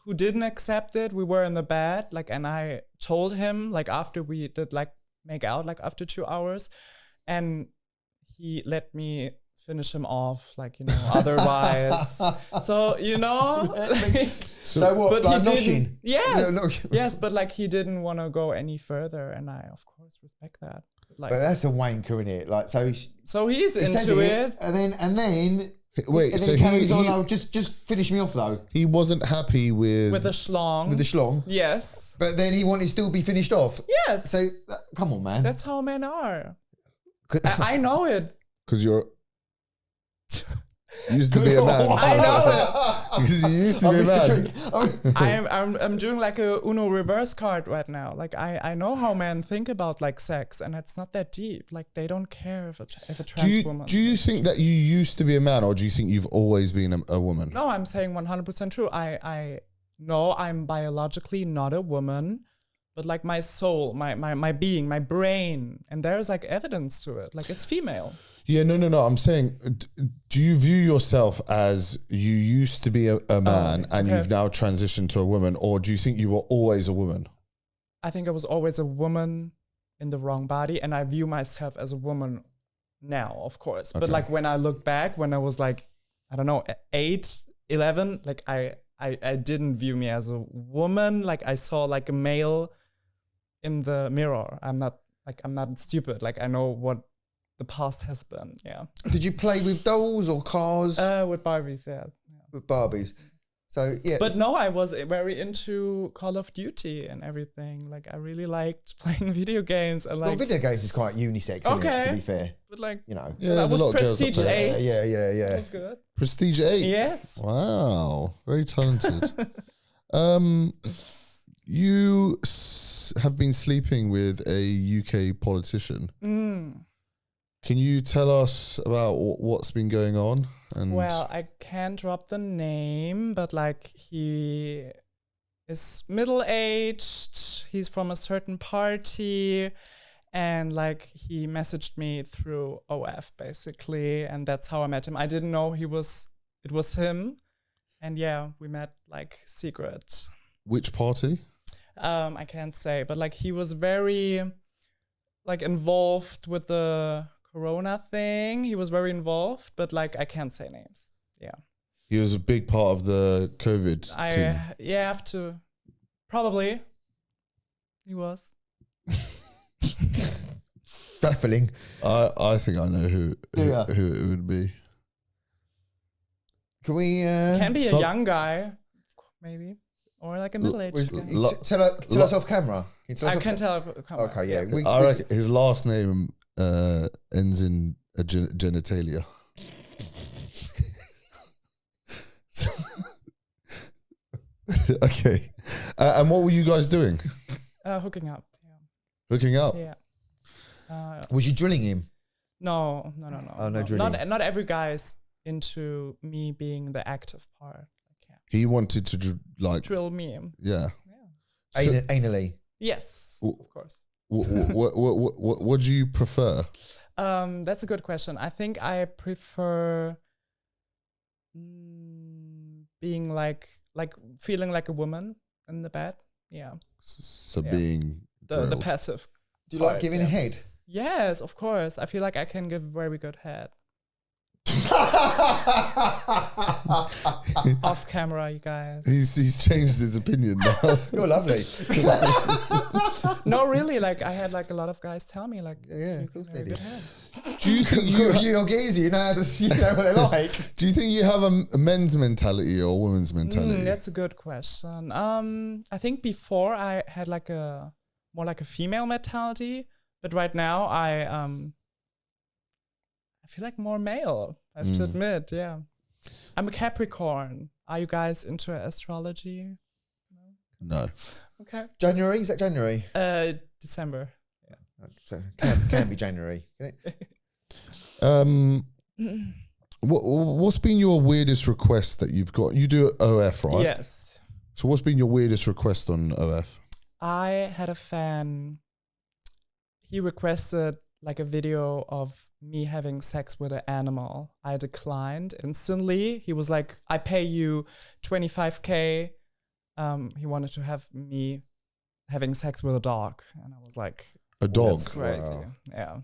[SPEAKER 2] who didn't accept it, we were in the bed, like, and I told him, like, after we did, like, make out, like, after 2 hours, and he let me finish him off, like, you know, otherwise. So, you know, like,
[SPEAKER 3] So what?
[SPEAKER 2] but
[SPEAKER 3] Like
[SPEAKER 2] he
[SPEAKER 3] noshing?
[SPEAKER 2] didn't. Yes,
[SPEAKER 3] No.
[SPEAKER 2] yes, but like he didn't want to go any further, and I, of course, respect that. Like,
[SPEAKER 3] But that's a wanker, isn't it? Like so.
[SPEAKER 2] so he's
[SPEAKER 3] He says
[SPEAKER 2] into
[SPEAKER 3] it,
[SPEAKER 2] it.
[SPEAKER 3] and then
[SPEAKER 1] Wait,
[SPEAKER 3] and
[SPEAKER 1] so
[SPEAKER 3] then carries on.
[SPEAKER 1] he
[SPEAKER 3] Oh, just finish me off though
[SPEAKER 1] he wasn't happy with
[SPEAKER 2] With a schlong.
[SPEAKER 3] with the schlong.
[SPEAKER 2] Yes.
[SPEAKER 3] But then he wanted to still be finished off.
[SPEAKER 2] Yes.
[SPEAKER 3] So come on, man.
[SPEAKER 2] That's how men are. I know it.
[SPEAKER 1] because you're used to be a man.
[SPEAKER 2] I know
[SPEAKER 1] Because you used to
[SPEAKER 3] I
[SPEAKER 1] be a
[SPEAKER 3] missed the
[SPEAKER 1] man.
[SPEAKER 3] trick.
[SPEAKER 2] I'm doing like a Uno reverse card right now. Like I know how men think about like sex, and it's not that deep. Like they don't care if a trans woman.
[SPEAKER 1] Do you think that you used to be a man, or do you think you've always been a woman?
[SPEAKER 2] No, I'm saying 100% true. I know I'm biologically not a woman, but like my soul, my being, my brain, and there's like evidence to it. Like it's female.
[SPEAKER 1] Yeah, no. I'm saying, do you view yourself as you used to be a man and
[SPEAKER 2] okay.
[SPEAKER 1] you've now transitioned to a woman, or do you think you were always a woman?
[SPEAKER 2] I think I was always a woman in the wrong body, and I view myself as a woman now, of course. But
[SPEAKER 1] Okay.
[SPEAKER 2] like when I look back, when I was like, I don't know, 8, 11, like I didn't view me as a woman. Like I saw like a male in the mirror. I'm not stupid. Like I know what the past has been. Yeah.
[SPEAKER 3] Did you play with dolls or cars
[SPEAKER 2] With Barbies, yeah.
[SPEAKER 3] with Barbies? So yeah.
[SPEAKER 2] But no, I was very into Call of Duty and everything. Like I really liked playing video games and
[SPEAKER 3] well,
[SPEAKER 2] like,
[SPEAKER 3] video games is quite unisex, isn't it,
[SPEAKER 2] Okay.
[SPEAKER 3] to be fair.
[SPEAKER 2] but like
[SPEAKER 3] You know.
[SPEAKER 1] Yeah,
[SPEAKER 2] that
[SPEAKER 1] there's a lot
[SPEAKER 2] was
[SPEAKER 1] of girls that
[SPEAKER 2] Prestige
[SPEAKER 1] play.
[SPEAKER 2] 8.
[SPEAKER 3] Yeah.
[SPEAKER 2] That was good.
[SPEAKER 1] Prestige 8?
[SPEAKER 2] Yes.
[SPEAKER 1] Wow, very talented. You have been sleeping with a UK politician. Can you tell us about what's been going on? And
[SPEAKER 2] Well, I can't drop the name, but like he is middle-aged. He's from a certain party, and like he messaged me through OF basically, and that's how I met him. I didn't know it was him, and yeah, we met like secret.
[SPEAKER 1] which party?
[SPEAKER 2] I can't say, but like he was very like involved with the Corona thing. He was very involved, but like I can't say names. Yeah.
[SPEAKER 1] He was a big part of the COVID team.
[SPEAKER 2] Yeah, have to probably. He was.
[SPEAKER 3] Baffling.
[SPEAKER 1] I think I know who it would be.
[SPEAKER 3] Can we
[SPEAKER 2] Can be
[SPEAKER 1] So-
[SPEAKER 2] a young guy, maybe, or like a middle-aged guy.
[SPEAKER 3] tell us off camera? Can you tell us
[SPEAKER 2] I
[SPEAKER 3] off
[SPEAKER 2] can tell. Come on.
[SPEAKER 3] Okay, yeah.
[SPEAKER 1] I reckon his last name ends in a genitalia. Okay. And what were you guys doing?
[SPEAKER 2] Hooking up.
[SPEAKER 1] Hooking up?
[SPEAKER 2] Yeah.
[SPEAKER 3] Was you drilling him?
[SPEAKER 2] No.
[SPEAKER 3] Oh, no drilling.
[SPEAKER 2] Not every guy's into me being the active part. Like, yeah.
[SPEAKER 1] He wanted to
[SPEAKER 2] Drill me.
[SPEAKER 1] yeah. So-
[SPEAKER 3] Anally.
[SPEAKER 2] Yes,
[SPEAKER 1] W-
[SPEAKER 2] of course.
[SPEAKER 1] What do you prefer?
[SPEAKER 2] That's a good question. I think I prefer being like feeling like a woman in the bed. Yeah,
[SPEAKER 1] So
[SPEAKER 2] Yeah.
[SPEAKER 1] being
[SPEAKER 2] the
[SPEAKER 1] drilled.
[SPEAKER 2] passive.
[SPEAKER 3] Do you like
[SPEAKER 2] part,
[SPEAKER 3] giving a
[SPEAKER 2] yeah.
[SPEAKER 3] head?
[SPEAKER 2] Yes, of course. I feel like I can give very good head off camera, you guys.
[SPEAKER 1] He's changed his opinion now.
[SPEAKER 3] You're lovely.
[SPEAKER 2] No, really. Like I had like a lot of guys tell me like,
[SPEAKER 3] Yeah,
[SPEAKER 2] you
[SPEAKER 3] of course
[SPEAKER 2] can
[SPEAKER 3] they
[SPEAKER 2] very
[SPEAKER 3] do.
[SPEAKER 2] good head.
[SPEAKER 1] Do you think
[SPEAKER 3] You don't get easy. You know how to you know what they like.
[SPEAKER 1] Do you think you have a men's mentality or a woman's mentality?
[SPEAKER 2] That's a good question. I think before I had like a more like a female mentality, but right now I feel like more male. I have to admit, yeah. I'm a Capricorn. Are you guys into astrology?
[SPEAKER 1] No.
[SPEAKER 2] Okay.
[SPEAKER 3] January? Is that January?
[SPEAKER 2] December.
[SPEAKER 3] So can be January. Can it?
[SPEAKER 1] What's been your weirdest request that you've got? You do OF, right?
[SPEAKER 2] Yes.
[SPEAKER 1] So what's been your weirdest request on OF?
[SPEAKER 2] I had a fan. he requested like a video of me having sex with an animal. I declined instantly. He was like, I pay you 25K. He wanted to have me having sex with a dog. And I was like,
[SPEAKER 1] A dog.
[SPEAKER 2] that's crazy.
[SPEAKER 3] Wow.
[SPEAKER 2] Yeah.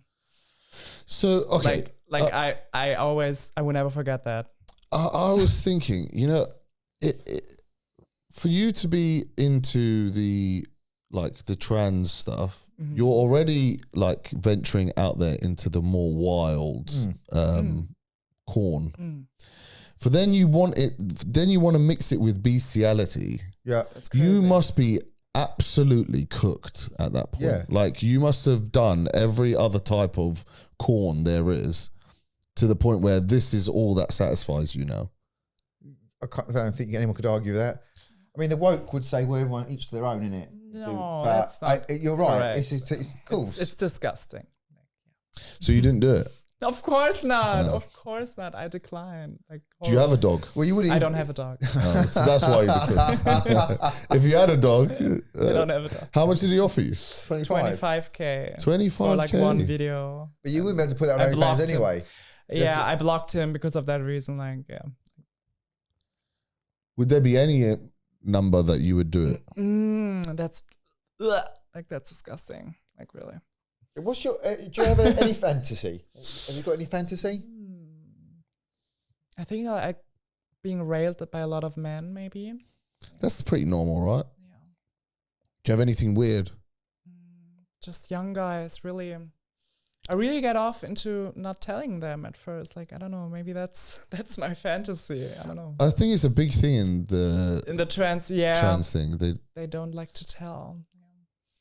[SPEAKER 1] So okay,
[SPEAKER 2] I will never forget that.
[SPEAKER 1] I was thinking, you know, for you to be into the trans stuff,
[SPEAKER 2] Mm-hmm.
[SPEAKER 1] you're already like venturing out there into the more wild corn.
[SPEAKER 2] Mm.
[SPEAKER 1] For then you want to mix it with bestiality.
[SPEAKER 3] Yeah.
[SPEAKER 2] That's crazy.
[SPEAKER 1] You must be absolutely cooked at that point.
[SPEAKER 3] Yeah.
[SPEAKER 1] Like you must have done every other type of corn there is to the point where this is all that satisfies you now.
[SPEAKER 3] I don't think anyone could argue that. I mean, the woke would say, well, everyone each to their own, innit?
[SPEAKER 2] No,
[SPEAKER 3] But
[SPEAKER 2] that's not
[SPEAKER 3] you're right.
[SPEAKER 2] correct.
[SPEAKER 3] It's cool.
[SPEAKER 2] It's disgusting.
[SPEAKER 1] So you didn't do it.
[SPEAKER 2] Of course not.
[SPEAKER 1] No.
[SPEAKER 2] Of course not. I decline. Like,
[SPEAKER 1] Do you have a dog?
[SPEAKER 3] Well, you wouldn't.
[SPEAKER 2] I don't have a dog.
[SPEAKER 1] Oh, so that's why you declined. If you had a dog,
[SPEAKER 2] I don't have a dog.
[SPEAKER 1] how much did he offer you?
[SPEAKER 3] 25.
[SPEAKER 2] 25K.
[SPEAKER 1] 25K.
[SPEAKER 2] For like one video.
[SPEAKER 3] But you wouldn't be able to put that
[SPEAKER 2] I
[SPEAKER 3] on OnlyFans
[SPEAKER 2] blocked him.
[SPEAKER 3] anyway.
[SPEAKER 2] Yeah, I blocked him because of that reason. Like, yeah.
[SPEAKER 1] Would there be any number that you would do it?
[SPEAKER 2] That's disgusting. Like, really.
[SPEAKER 3] What's your? Do you have any fantasy? Have you got any fantasy?
[SPEAKER 2] I think I being railed by a lot of men, maybe.
[SPEAKER 1] That's pretty normal, right?
[SPEAKER 2] Yeah.
[SPEAKER 1] Do you have anything weird?
[SPEAKER 2] Just young guys, really. I really get off into not telling them at first. Like, I don't know, maybe that's my fantasy. I don't know.
[SPEAKER 1] I think it's a big thing in the
[SPEAKER 2] trans
[SPEAKER 1] thing.
[SPEAKER 2] they don't like to tell.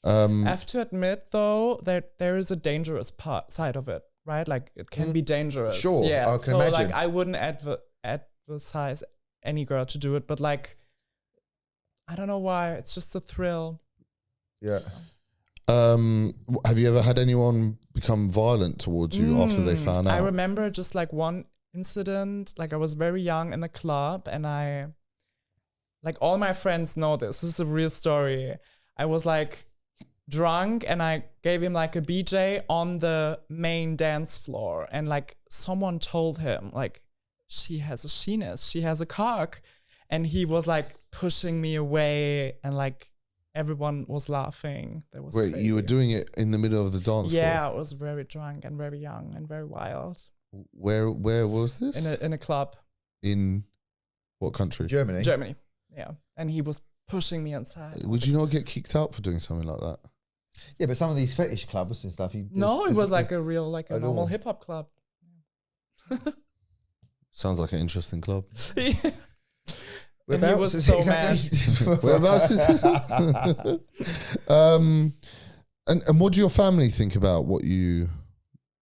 [SPEAKER 1] I
[SPEAKER 2] I have to admit, though, that there is a dangerous side of it, right? Like, it can be dangerous.
[SPEAKER 3] Sure,
[SPEAKER 2] yeah.
[SPEAKER 3] I can imagine.
[SPEAKER 2] Like, I wouldn't advise any girl to do it, but like, I don't know why. It's just a thrill.
[SPEAKER 3] Yeah.
[SPEAKER 1] Have you ever had anyone become violent towards you after they found out?
[SPEAKER 2] I remember just like one incident. Like, I was very young in the club, and all my friends know this. This is a real story. I was like drunk, and I gave him like a BJ on the main dance floor, and like someone told him like, she has a penis, she has a cock, and he was like pushing me away, and like everyone was laughing. That was
[SPEAKER 1] Wait,
[SPEAKER 2] crazy.
[SPEAKER 1] you were doing it in the middle of the dance floor?
[SPEAKER 2] Yeah, I was very drunk and very young and very wild.
[SPEAKER 1] Where was this?
[SPEAKER 2] In a club.
[SPEAKER 1] In what country?
[SPEAKER 3] Germany.
[SPEAKER 2] Yeah. And he was pushing me inside.
[SPEAKER 1] Would you not get kicked out for doing something like that?
[SPEAKER 3] Yeah, but some of these fetish clubs and stuff.
[SPEAKER 2] No, it was like a real, like a normal
[SPEAKER 3] normal.
[SPEAKER 2] hip hop club.
[SPEAKER 1] Sounds like an interesting club.
[SPEAKER 2] And he was so mad.
[SPEAKER 1] Whereabouts is it? And what do your family think about what you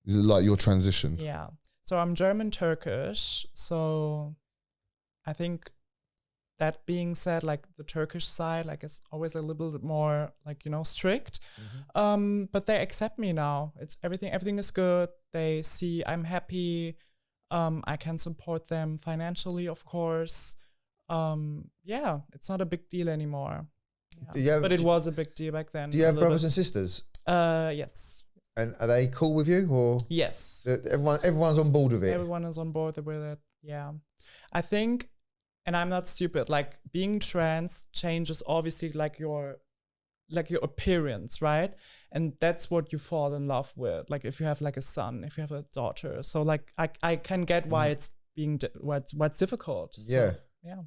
[SPEAKER 1] like your transition?
[SPEAKER 2] Yeah. So I'm German Turkish. So I think that being said, like the Turkish side, like is always a little bit more like, strict. But they accept me now. It's everything is good. They see I'm happy. I can support them financially, of course. Yeah, it's not a big deal anymore. Yeah. But it was a big deal back then.
[SPEAKER 3] Do you have brothers and sisters?
[SPEAKER 2] Yes.
[SPEAKER 3] And are they cool with you, or
[SPEAKER 2] Yes.
[SPEAKER 3] everyone's on board with it?
[SPEAKER 2] Everyone is on board with it. Yeah. I think, and I'm not stupid, like being trans changes obviously like your appearance, right? And that's what you fall in love with. Like if you have like a son, if you have a daughter. So like I can get why it's why it's difficult. So,
[SPEAKER 3] Yeah.
[SPEAKER 2] Yeah.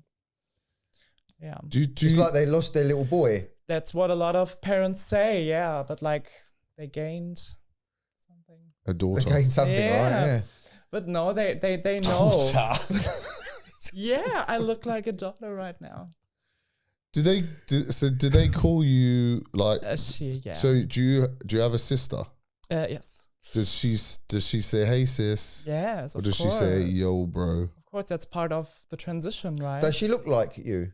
[SPEAKER 2] Yeah.
[SPEAKER 3] It's like they lost their little boy.
[SPEAKER 2] That's what a lot of parents say, yeah. But like they gained something.
[SPEAKER 1] A daughter.
[SPEAKER 3] They gained something,
[SPEAKER 2] Yeah.
[SPEAKER 3] right? Yeah.
[SPEAKER 2] But no, they know. Yeah, I look like a daughter right now.
[SPEAKER 1] Did they call you like?
[SPEAKER 2] Yeah.
[SPEAKER 1] So do you have a sister?
[SPEAKER 2] Yes.
[SPEAKER 1] Does she say hey sis?
[SPEAKER 2] Yes.
[SPEAKER 1] Or does she say yo bro?
[SPEAKER 2] Of course, that's part of the transition, right?
[SPEAKER 3] Does she look like you?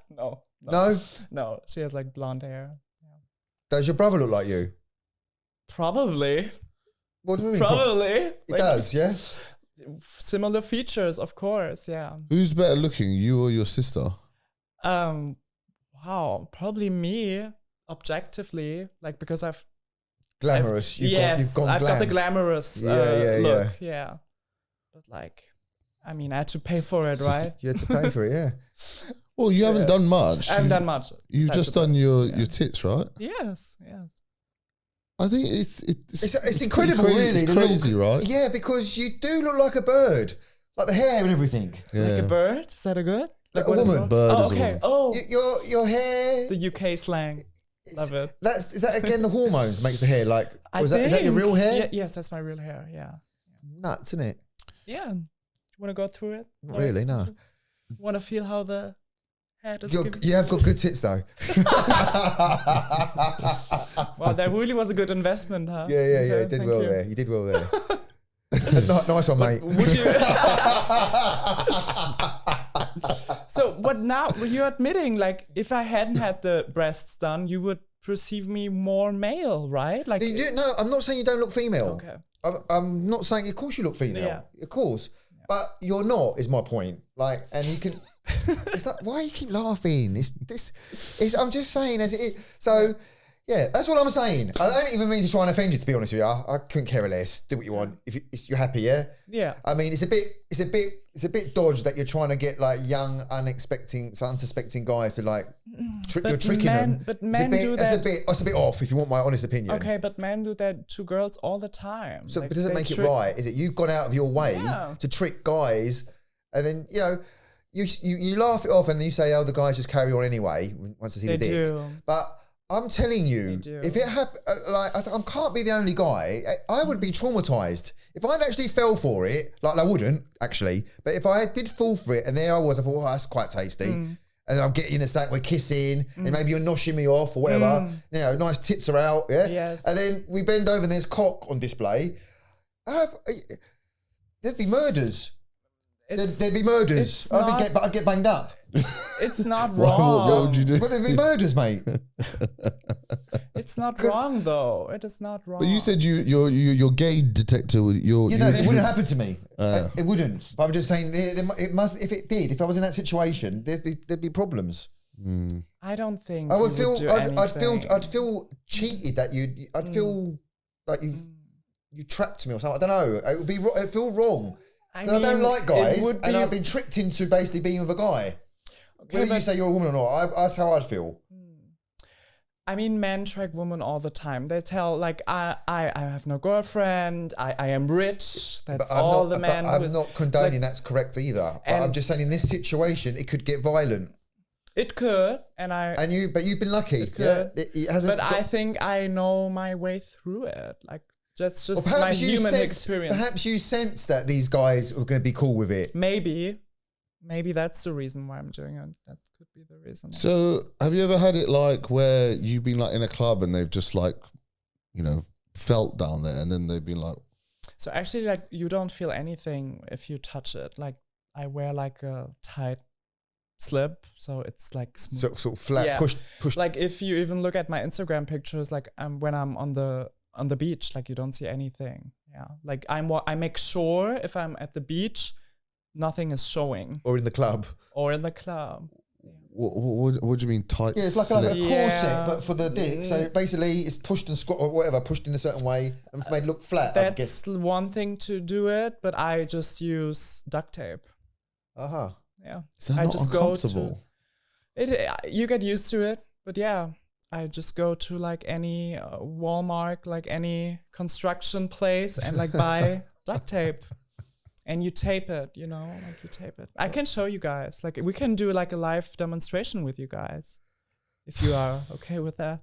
[SPEAKER 2] No. No, she has like blonde hair. Yeah.
[SPEAKER 3] Does your brother look like you?
[SPEAKER 2] Probably.
[SPEAKER 3] What do you mean?
[SPEAKER 2] Probably.
[SPEAKER 3] It does, yeah.
[SPEAKER 2] Similar features, of course. Yeah.
[SPEAKER 1] Who's better looking, you or your sister?
[SPEAKER 2] Wow, probably me, objectively, like because I've
[SPEAKER 3] glamorous. You've gone
[SPEAKER 2] I've got the
[SPEAKER 3] glam.
[SPEAKER 2] glamorous
[SPEAKER 3] Yeah.
[SPEAKER 2] look. Yeah. But like, I mean, I had to pay for it, right?
[SPEAKER 3] You had to pay for it, yeah.
[SPEAKER 1] Well, you haven't done much.
[SPEAKER 2] I haven't done much.
[SPEAKER 1] You've
[SPEAKER 2] besides
[SPEAKER 1] just
[SPEAKER 2] the
[SPEAKER 1] done
[SPEAKER 2] breasts,
[SPEAKER 1] your
[SPEAKER 2] yeah.
[SPEAKER 1] tits, right?
[SPEAKER 2] Yes.
[SPEAKER 1] I think it's
[SPEAKER 3] It's incredible,
[SPEAKER 1] pretty
[SPEAKER 3] really.
[SPEAKER 1] It's
[SPEAKER 3] the
[SPEAKER 1] crazy,
[SPEAKER 3] look.
[SPEAKER 1] right?
[SPEAKER 3] Yeah, because you do look like a bird, like the hair and everything.
[SPEAKER 1] Yeah.
[SPEAKER 2] Like a bird? Is that a good?
[SPEAKER 3] Like a
[SPEAKER 2] what is it
[SPEAKER 3] woman.
[SPEAKER 2] called?
[SPEAKER 1] Bird
[SPEAKER 2] Oh,
[SPEAKER 1] is a
[SPEAKER 2] okay.
[SPEAKER 1] woman.
[SPEAKER 2] Oh,
[SPEAKER 3] Your hair.
[SPEAKER 2] the UK slang. Love it.
[SPEAKER 3] Is that again the hormones makes the hair like? Is that your real hair?
[SPEAKER 2] Yes, that's my real hair. Yeah.
[SPEAKER 3] Nuts, isn't it?
[SPEAKER 2] Yeah. You want to go through it?
[SPEAKER 3] Not really, no.
[SPEAKER 2] Want to feel how the head is giving?
[SPEAKER 3] You have got good tits though.
[SPEAKER 2] Wow, that really was a good investment, huh?
[SPEAKER 3] Yeah.
[SPEAKER 2] Okay,
[SPEAKER 3] You did
[SPEAKER 2] thank
[SPEAKER 3] well
[SPEAKER 2] you.
[SPEAKER 3] there. You did well there. Nice one, mate.
[SPEAKER 2] Would you? So, what now? You're admitting, like, if I hadn't had the breasts done, you would perceive me more male, right? Like,
[SPEAKER 3] No, I'm not saying you don't look female.
[SPEAKER 2] okay.
[SPEAKER 3] I'm not saying, of course you look female.
[SPEAKER 2] Yeah.
[SPEAKER 3] Of course. But you're not, is my point. Like, and you can. It's like, why you keep laughing? I'm just saying as it is. So, yeah, that's what I'm saying. I don't even mean to try and offend you, to be honest with you. I couldn't care less. Do what you want. If you're happy, yeah.
[SPEAKER 2] Yeah.
[SPEAKER 3] I mean, it's a bit dodge that you're trying to get like young, unsuspecting guys to like. You're tricking them.
[SPEAKER 2] But men do
[SPEAKER 3] That's
[SPEAKER 2] that.
[SPEAKER 3] a bit off. If you want my honest opinion.
[SPEAKER 2] Okay, but men do that to girls all the time.
[SPEAKER 3] So,
[SPEAKER 2] Like,
[SPEAKER 3] but does it
[SPEAKER 2] they
[SPEAKER 3] make it
[SPEAKER 2] trick-
[SPEAKER 3] right? Is it you've gone out of your way
[SPEAKER 2] Yeah.
[SPEAKER 3] to trick guys, and then you laugh it off, and then you say, "Oh, the guys just carry on anyway once they see
[SPEAKER 2] They
[SPEAKER 3] the dick."
[SPEAKER 2] do.
[SPEAKER 3] But I'm telling you,
[SPEAKER 2] They do.
[SPEAKER 3] if it happened, like I can't be the only guy. I would be traumatized if I actually fell for it. Like I wouldn't actually, but if I did fall for it, and there I was, I thought, "Oh, that's quite tasty." And I'm getting in a state, we're kissing, and maybe you're noshing me off or whatever. You know, nice tits are out, yeah.
[SPEAKER 2] Yes.
[SPEAKER 3] And then we bend over, and there's cock on display. There'd be murders. There'd be murders. I'd get banged up.
[SPEAKER 2] It's not
[SPEAKER 1] What
[SPEAKER 2] wrong.
[SPEAKER 1] would you do?
[SPEAKER 3] But there'd be murders, mate.
[SPEAKER 2] It's not wrong, though. It is not wrong.
[SPEAKER 1] But you said your gay detector.
[SPEAKER 3] You know, it wouldn't happen to me. It wouldn't. But I'm just saying, it must. If it did, if I was in that situation, there'd be problems.
[SPEAKER 2] I don't think
[SPEAKER 3] I would
[SPEAKER 2] you
[SPEAKER 3] feel.
[SPEAKER 2] do
[SPEAKER 3] I'd feel cheated that you. I'd feel like you trapped me or something. I don't know. It would be. It'd feel wrong. I don't
[SPEAKER 2] mean,
[SPEAKER 3] like
[SPEAKER 2] it
[SPEAKER 3] guys,
[SPEAKER 2] would
[SPEAKER 3] and
[SPEAKER 2] be-
[SPEAKER 3] I've been tricked into basically being with a guy. Whether you
[SPEAKER 2] but-
[SPEAKER 3] say you're a woman or not, that's how I'd feel.
[SPEAKER 2] I mean, men track women all the time. They tell, like, I have no girlfriend. I am rich. That's all the men.
[SPEAKER 3] I'm not condoning that's correct either. But I'm
[SPEAKER 2] and-
[SPEAKER 3] just saying in this situation, it could get violent.
[SPEAKER 2] It could, but
[SPEAKER 3] You've been lucky.
[SPEAKER 2] could.
[SPEAKER 3] Yeah, it hasn't.
[SPEAKER 2] I think I know my way through it. Like, that's just my
[SPEAKER 3] perhaps
[SPEAKER 2] human experience.
[SPEAKER 3] Perhaps you sense that these guys are going to be cool with it.
[SPEAKER 2] Maybe that's the reason why I'm doing it. That could be the reason.
[SPEAKER 1] So, have you ever had it like where you've been like in a club and they've just like, felt down there, and then they've been like,
[SPEAKER 2] So actually, like, you don't feel anything if you touch it. Like, I wear like a tight slip, so it's like smooth.
[SPEAKER 3] Sort of flat,
[SPEAKER 2] Yeah.
[SPEAKER 3] push.
[SPEAKER 2] Like, if you even look at my Instagram pictures, like, when I'm on the beach, like, you don't see anything. Yeah, like I make sure if I'm at the beach, nothing is showing,
[SPEAKER 3] or in the club.
[SPEAKER 2] or in the club.
[SPEAKER 1] what do you mean tight?
[SPEAKER 3] Yeah, it's like
[SPEAKER 1] slip?
[SPEAKER 3] a corset,
[SPEAKER 2] Yeah.
[SPEAKER 3] but for the dick. So basically, it's pushed and squat or whatever, pushed in a certain way and made look flat. I guess.
[SPEAKER 2] That's one thing to do it, but I just use duct tape. Yeah,
[SPEAKER 1] Is that
[SPEAKER 2] I
[SPEAKER 1] not
[SPEAKER 2] just go
[SPEAKER 1] uncomfortable?
[SPEAKER 2] you get used to it, but yeah, I just go to like any Walmart, like any construction place, and like buy duct tape, and you tape it. You tape it. I can show you guys. Like, we can do like a live demonstration with you guys, if you are okay with that.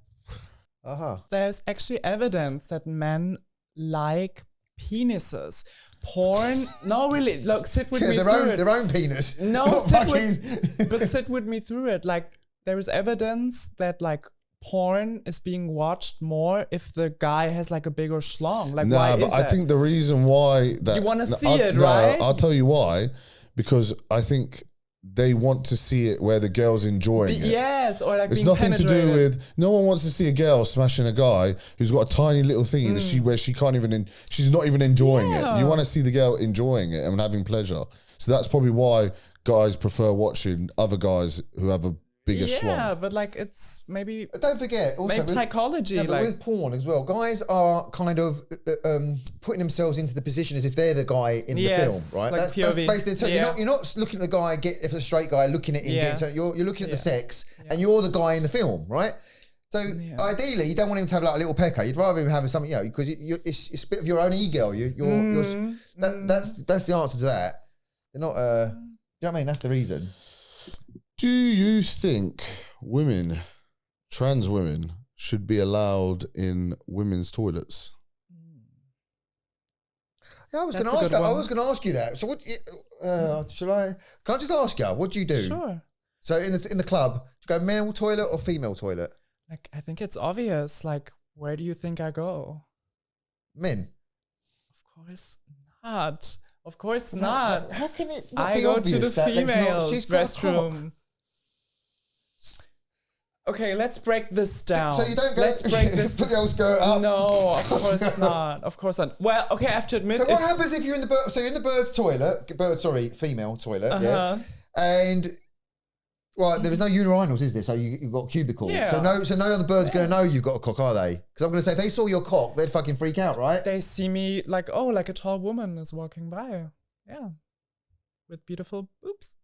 [SPEAKER 2] There's actually evidence that men like penises. Porn? No, really. Look, sit with me through it.
[SPEAKER 3] Their own penis.
[SPEAKER 2] No,
[SPEAKER 3] Not
[SPEAKER 2] sit with me through it. Like, there is evidence that like porn is being watched more if the guy has like a bigger schlong. Like, why
[SPEAKER 1] but
[SPEAKER 2] is
[SPEAKER 1] I
[SPEAKER 2] that?
[SPEAKER 1] think the reason why that
[SPEAKER 2] You wanna see it, right?
[SPEAKER 1] I'll tell you why. Because I think they want to see it where the girl's enjoying it.
[SPEAKER 2] Yes, or like
[SPEAKER 1] It's
[SPEAKER 2] being
[SPEAKER 1] nothing to do
[SPEAKER 2] penetrated.
[SPEAKER 1] with. No one wants to see a girl smashing a guy who's got a tiny little thingy that where she can't even. She's not even enjoying it. You want to see the girl enjoying it and having pleasure. So that's probably why guys prefer watching other guys who have a bigger
[SPEAKER 2] yeah,
[SPEAKER 1] schlong.
[SPEAKER 2] but like it's maybe
[SPEAKER 3] But don't forget, also
[SPEAKER 2] maybe
[SPEAKER 3] with,
[SPEAKER 2] psychology.
[SPEAKER 3] yeah, but
[SPEAKER 2] like
[SPEAKER 3] with porn as well, guys are kind of putting themselves into the position as if they're the guy in the film, right?
[SPEAKER 2] like
[SPEAKER 3] That's
[SPEAKER 2] POV.
[SPEAKER 3] basically so
[SPEAKER 2] Yeah.
[SPEAKER 3] you're not looking at the guy if it's a straight guy looking at him
[SPEAKER 2] Yes.
[SPEAKER 3] you're looking at the
[SPEAKER 2] Yeah.
[SPEAKER 3] sex and you're the guy in the film, right? So ideally, you don't want him to have like a little pecker. You'd rather him have something, because it's a bit of your own ego. That's the answer to that. They're not. You know what I mean? That's the reason.
[SPEAKER 1] Do you think trans women, should be allowed in women's toilets?
[SPEAKER 3] Yeah, I was going
[SPEAKER 2] That's
[SPEAKER 3] to
[SPEAKER 2] a
[SPEAKER 3] ask
[SPEAKER 2] good
[SPEAKER 3] that. I
[SPEAKER 2] one.
[SPEAKER 3] was going to ask you that. So what? Shall I? Can I just ask you? What do you do?
[SPEAKER 2] Sure.
[SPEAKER 3] So in the club, do you go male toilet or female toilet?
[SPEAKER 2] Like I think it's obvious. Like where do you think I go?
[SPEAKER 3] Men.
[SPEAKER 2] Of course not. Of course not.
[SPEAKER 3] How can it not
[SPEAKER 2] I
[SPEAKER 3] be
[SPEAKER 2] go
[SPEAKER 3] obvious
[SPEAKER 2] to the
[SPEAKER 3] that it's not-
[SPEAKER 2] female
[SPEAKER 3] she's got a cock?
[SPEAKER 2] restroom. Okay, let's break this down.
[SPEAKER 3] So you don't go.
[SPEAKER 2] Let's break this.
[SPEAKER 3] Put the old skirt up.
[SPEAKER 2] No, of course not. Of course not. Well, okay, I have to admit.
[SPEAKER 3] So what happens if you're in the bird? So you're in the bird's toilet. Female toilet.
[SPEAKER 2] Uh-huh.
[SPEAKER 3] Yeah. And well, there is no urinals, is there? So you've got cubicle.
[SPEAKER 2] Yeah.
[SPEAKER 3] So no other bird's going to know you've got a cock, are they? Because I'm going to say if they saw your cock, they'd fucking freak out, right?
[SPEAKER 2] They see me like, oh, like a tall woman is walking by. Yeah, with beautiful boobs.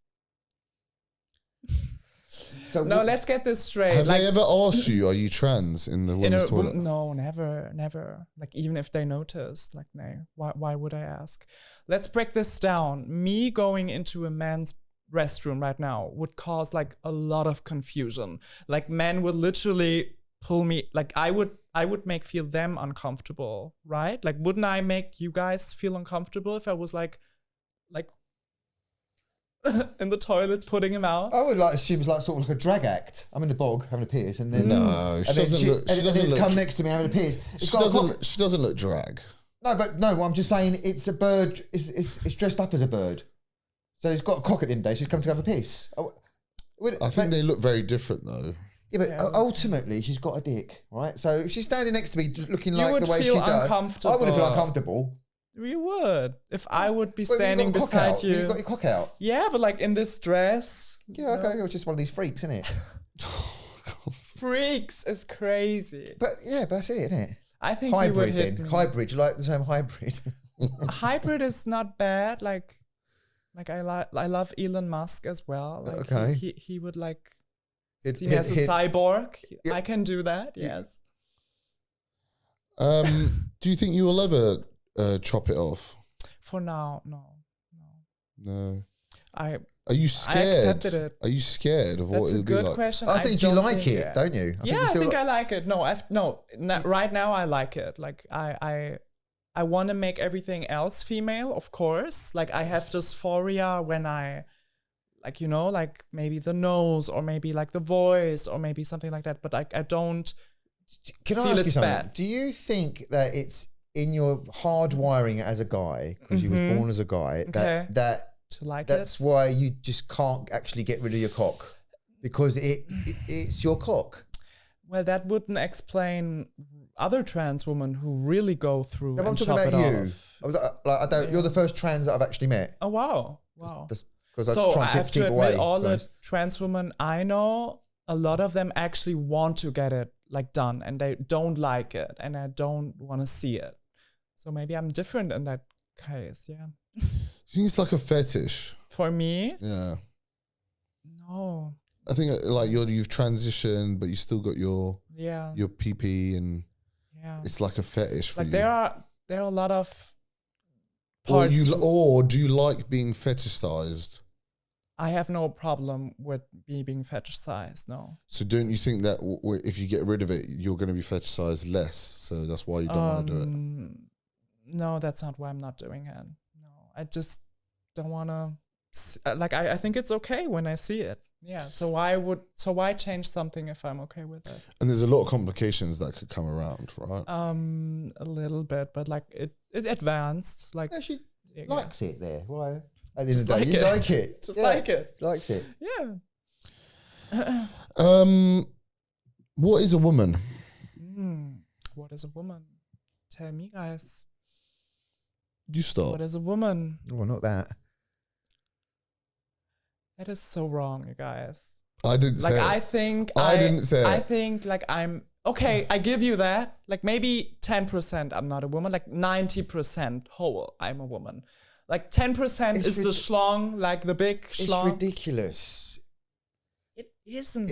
[SPEAKER 3] So
[SPEAKER 2] No, let's get this straight.
[SPEAKER 1] Have
[SPEAKER 2] like,
[SPEAKER 1] they ever asked you, are you trans in the
[SPEAKER 2] in
[SPEAKER 1] women's
[SPEAKER 2] a,
[SPEAKER 1] toilet?
[SPEAKER 2] no, never. Like even if they notice, like no, why would I ask? Let's break this down. Me going into a man's restroom right now would cause like a lot of confusion. Like men would literally pull me, like I would make feel them uncomfortable, right? Like wouldn't I make you guys feel uncomfortable if I was like in the toilet putting him out?
[SPEAKER 3] I would like assume it's like sort of like a drag act. I'm in the bog having a piss, and then
[SPEAKER 1] No, she doesn't look. She doesn't look.
[SPEAKER 3] come next to me having a piss.
[SPEAKER 1] She doesn't look drag.
[SPEAKER 3] No. I'm just saying it's a bird. It's dressed up as a bird, so it's got a cock at the end of the day. She's come to have a piss.
[SPEAKER 1] I think they look very different though.
[SPEAKER 3] Yeah, but ultimately she's got a dick, right? So if she's standing next to me, just looking like
[SPEAKER 2] would
[SPEAKER 3] the way she
[SPEAKER 2] feel
[SPEAKER 3] does,
[SPEAKER 2] uncomfortable.
[SPEAKER 3] I wouldn't feel uncomfortable.
[SPEAKER 2] You would. If I would be
[SPEAKER 3] Well,
[SPEAKER 2] standing
[SPEAKER 3] you've got a cock
[SPEAKER 2] beside
[SPEAKER 3] out.
[SPEAKER 2] you.
[SPEAKER 3] You've got your cock out.
[SPEAKER 2] Yeah, but like in this dress.
[SPEAKER 3] Yeah, okay. It was just one of these freaks, isn't it?
[SPEAKER 2] Freaks is crazy.
[SPEAKER 3] But that's it, isn't it?
[SPEAKER 2] I think you would
[SPEAKER 3] Hybrid
[SPEAKER 2] hit
[SPEAKER 3] then.
[SPEAKER 2] me.
[SPEAKER 3] Hybrid. You like the term hybrid?
[SPEAKER 2] Hybrid is not bad. Like I love Elon Musk as well. Like
[SPEAKER 3] Okay.
[SPEAKER 2] He would like
[SPEAKER 3] Hit-
[SPEAKER 2] see me as a
[SPEAKER 3] hit-
[SPEAKER 2] cyborg.
[SPEAKER 3] Yeah.
[SPEAKER 2] I can do that. Yes.
[SPEAKER 1] Do you think you will ever chop it off?
[SPEAKER 2] For now, no.
[SPEAKER 1] No.
[SPEAKER 2] I
[SPEAKER 1] Are you scared?
[SPEAKER 2] accepted it.
[SPEAKER 1] Are you scared of what
[SPEAKER 2] That's a
[SPEAKER 1] it'll be
[SPEAKER 2] good
[SPEAKER 1] like?
[SPEAKER 2] question.
[SPEAKER 3] I think you
[SPEAKER 2] don't
[SPEAKER 3] like
[SPEAKER 2] think
[SPEAKER 3] it, don't you?
[SPEAKER 2] I think I like it. No, right now I like it. Like I want to make everything else female, of course. Like I have dysphoria when I, like, like maybe the nose or maybe like the voice or maybe something like that. But I don't.
[SPEAKER 3] Can I
[SPEAKER 2] feel
[SPEAKER 3] ask you
[SPEAKER 2] it's
[SPEAKER 3] something?
[SPEAKER 2] bad.
[SPEAKER 3] Do you think that it's in your hard wiring as a guy, because you was born as a guy,
[SPEAKER 2] Okay.
[SPEAKER 3] that
[SPEAKER 2] To like
[SPEAKER 3] that's
[SPEAKER 2] it.
[SPEAKER 3] why you just can't actually get rid of your cock? Because it's your cock.
[SPEAKER 2] Well, that wouldn't explain other trans women who really go through
[SPEAKER 3] No,
[SPEAKER 2] and
[SPEAKER 3] I'm talking
[SPEAKER 2] chop
[SPEAKER 3] about
[SPEAKER 2] it
[SPEAKER 3] you.
[SPEAKER 2] off.
[SPEAKER 3] I was I don't. You're the first trans that I've actually met.
[SPEAKER 2] Oh wow.
[SPEAKER 3] Because
[SPEAKER 2] So
[SPEAKER 3] I try
[SPEAKER 2] I
[SPEAKER 3] and
[SPEAKER 2] have
[SPEAKER 3] keep
[SPEAKER 2] to
[SPEAKER 3] away.
[SPEAKER 2] admit, all
[SPEAKER 3] to be
[SPEAKER 2] the
[SPEAKER 3] honest.
[SPEAKER 2] trans women I know, a lot of them actually want to get it like done, and they don't like it, and I don't want to see it. So maybe I'm different in that case. Yeah.
[SPEAKER 1] Do you think it's like a fetish?
[SPEAKER 2] For me,
[SPEAKER 1] Yeah.
[SPEAKER 2] no.
[SPEAKER 1] I think like you've transitioned, but you still got your
[SPEAKER 2] Yeah.
[SPEAKER 1] PP, and
[SPEAKER 2] Yeah.
[SPEAKER 1] it's like a fetish for
[SPEAKER 2] Like
[SPEAKER 1] you.
[SPEAKER 2] there are a lot of
[SPEAKER 1] or
[SPEAKER 2] parts.
[SPEAKER 1] or do you like being fetishized?
[SPEAKER 2] I have no problem with me being fetishized. No.
[SPEAKER 1] So don't you think that if you get rid of it, you're going to be fetishized less? So that's why you don't want to do it.
[SPEAKER 2] No, that's not why I'm not doing it. No, I just don't want to. Like I think it's okay when I see it. Yeah. So why change something if I'm okay with it?
[SPEAKER 1] And there's a lot of complications that could come around, right?
[SPEAKER 2] A little bit, but like it advanced. Like
[SPEAKER 3] Yeah, she
[SPEAKER 2] yeah.
[SPEAKER 3] likes it there. Why? At the end
[SPEAKER 2] Just
[SPEAKER 3] of the day,
[SPEAKER 2] like
[SPEAKER 3] you
[SPEAKER 2] it.
[SPEAKER 3] like it.
[SPEAKER 2] Just
[SPEAKER 3] Yeah,
[SPEAKER 2] like it.
[SPEAKER 3] Likes it.
[SPEAKER 2] Yeah.
[SPEAKER 1] What is a woman?
[SPEAKER 2] What is a woman? Tell me, guys.
[SPEAKER 1] You start.
[SPEAKER 2] What is a woman?
[SPEAKER 3] Oh, not that.
[SPEAKER 2] That is so wrong, you guys.
[SPEAKER 1] I didn't
[SPEAKER 2] Like
[SPEAKER 1] say
[SPEAKER 2] I
[SPEAKER 1] it.
[SPEAKER 2] think
[SPEAKER 1] I didn't say
[SPEAKER 2] I
[SPEAKER 1] it.
[SPEAKER 2] think like I'm okay. I give you that. Like maybe 10% I'm not a woman. Like 90% whole I'm a woman. Like 10%
[SPEAKER 3] It's
[SPEAKER 2] is the schlong, like the big
[SPEAKER 3] It's
[SPEAKER 2] schlong.
[SPEAKER 3] ridiculous.
[SPEAKER 2] It isn't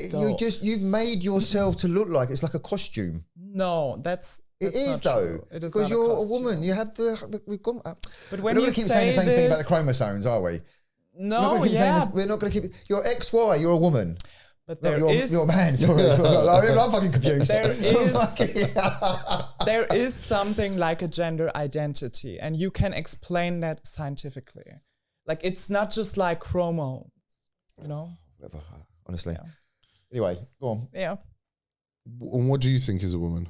[SPEAKER 3] You've made yourself to look like it's like a costume.
[SPEAKER 2] No, that's
[SPEAKER 3] It is
[SPEAKER 2] not
[SPEAKER 3] though,
[SPEAKER 2] true. It is
[SPEAKER 3] because
[SPEAKER 2] not
[SPEAKER 3] you're a
[SPEAKER 2] costume.
[SPEAKER 3] woman. You have the we've gone.
[SPEAKER 2] But
[SPEAKER 3] We're
[SPEAKER 2] when
[SPEAKER 3] not
[SPEAKER 2] you
[SPEAKER 3] going to keep saying the same thing about the
[SPEAKER 2] this-
[SPEAKER 3] chromosomes, are we?
[SPEAKER 2] No, yeah,
[SPEAKER 3] We're not going to keep. You're XY. You're a woman.
[SPEAKER 2] but
[SPEAKER 3] No,
[SPEAKER 2] there
[SPEAKER 3] you're a man. Sorry, I'm fucking confused.
[SPEAKER 2] There is something like a gender identity, and you can explain that scientifically. Like it's not just like chromosomes, you know?
[SPEAKER 3] Whatever, honestly. Anyway, go on.
[SPEAKER 2] Yeah.
[SPEAKER 1] And what do you think is a woman?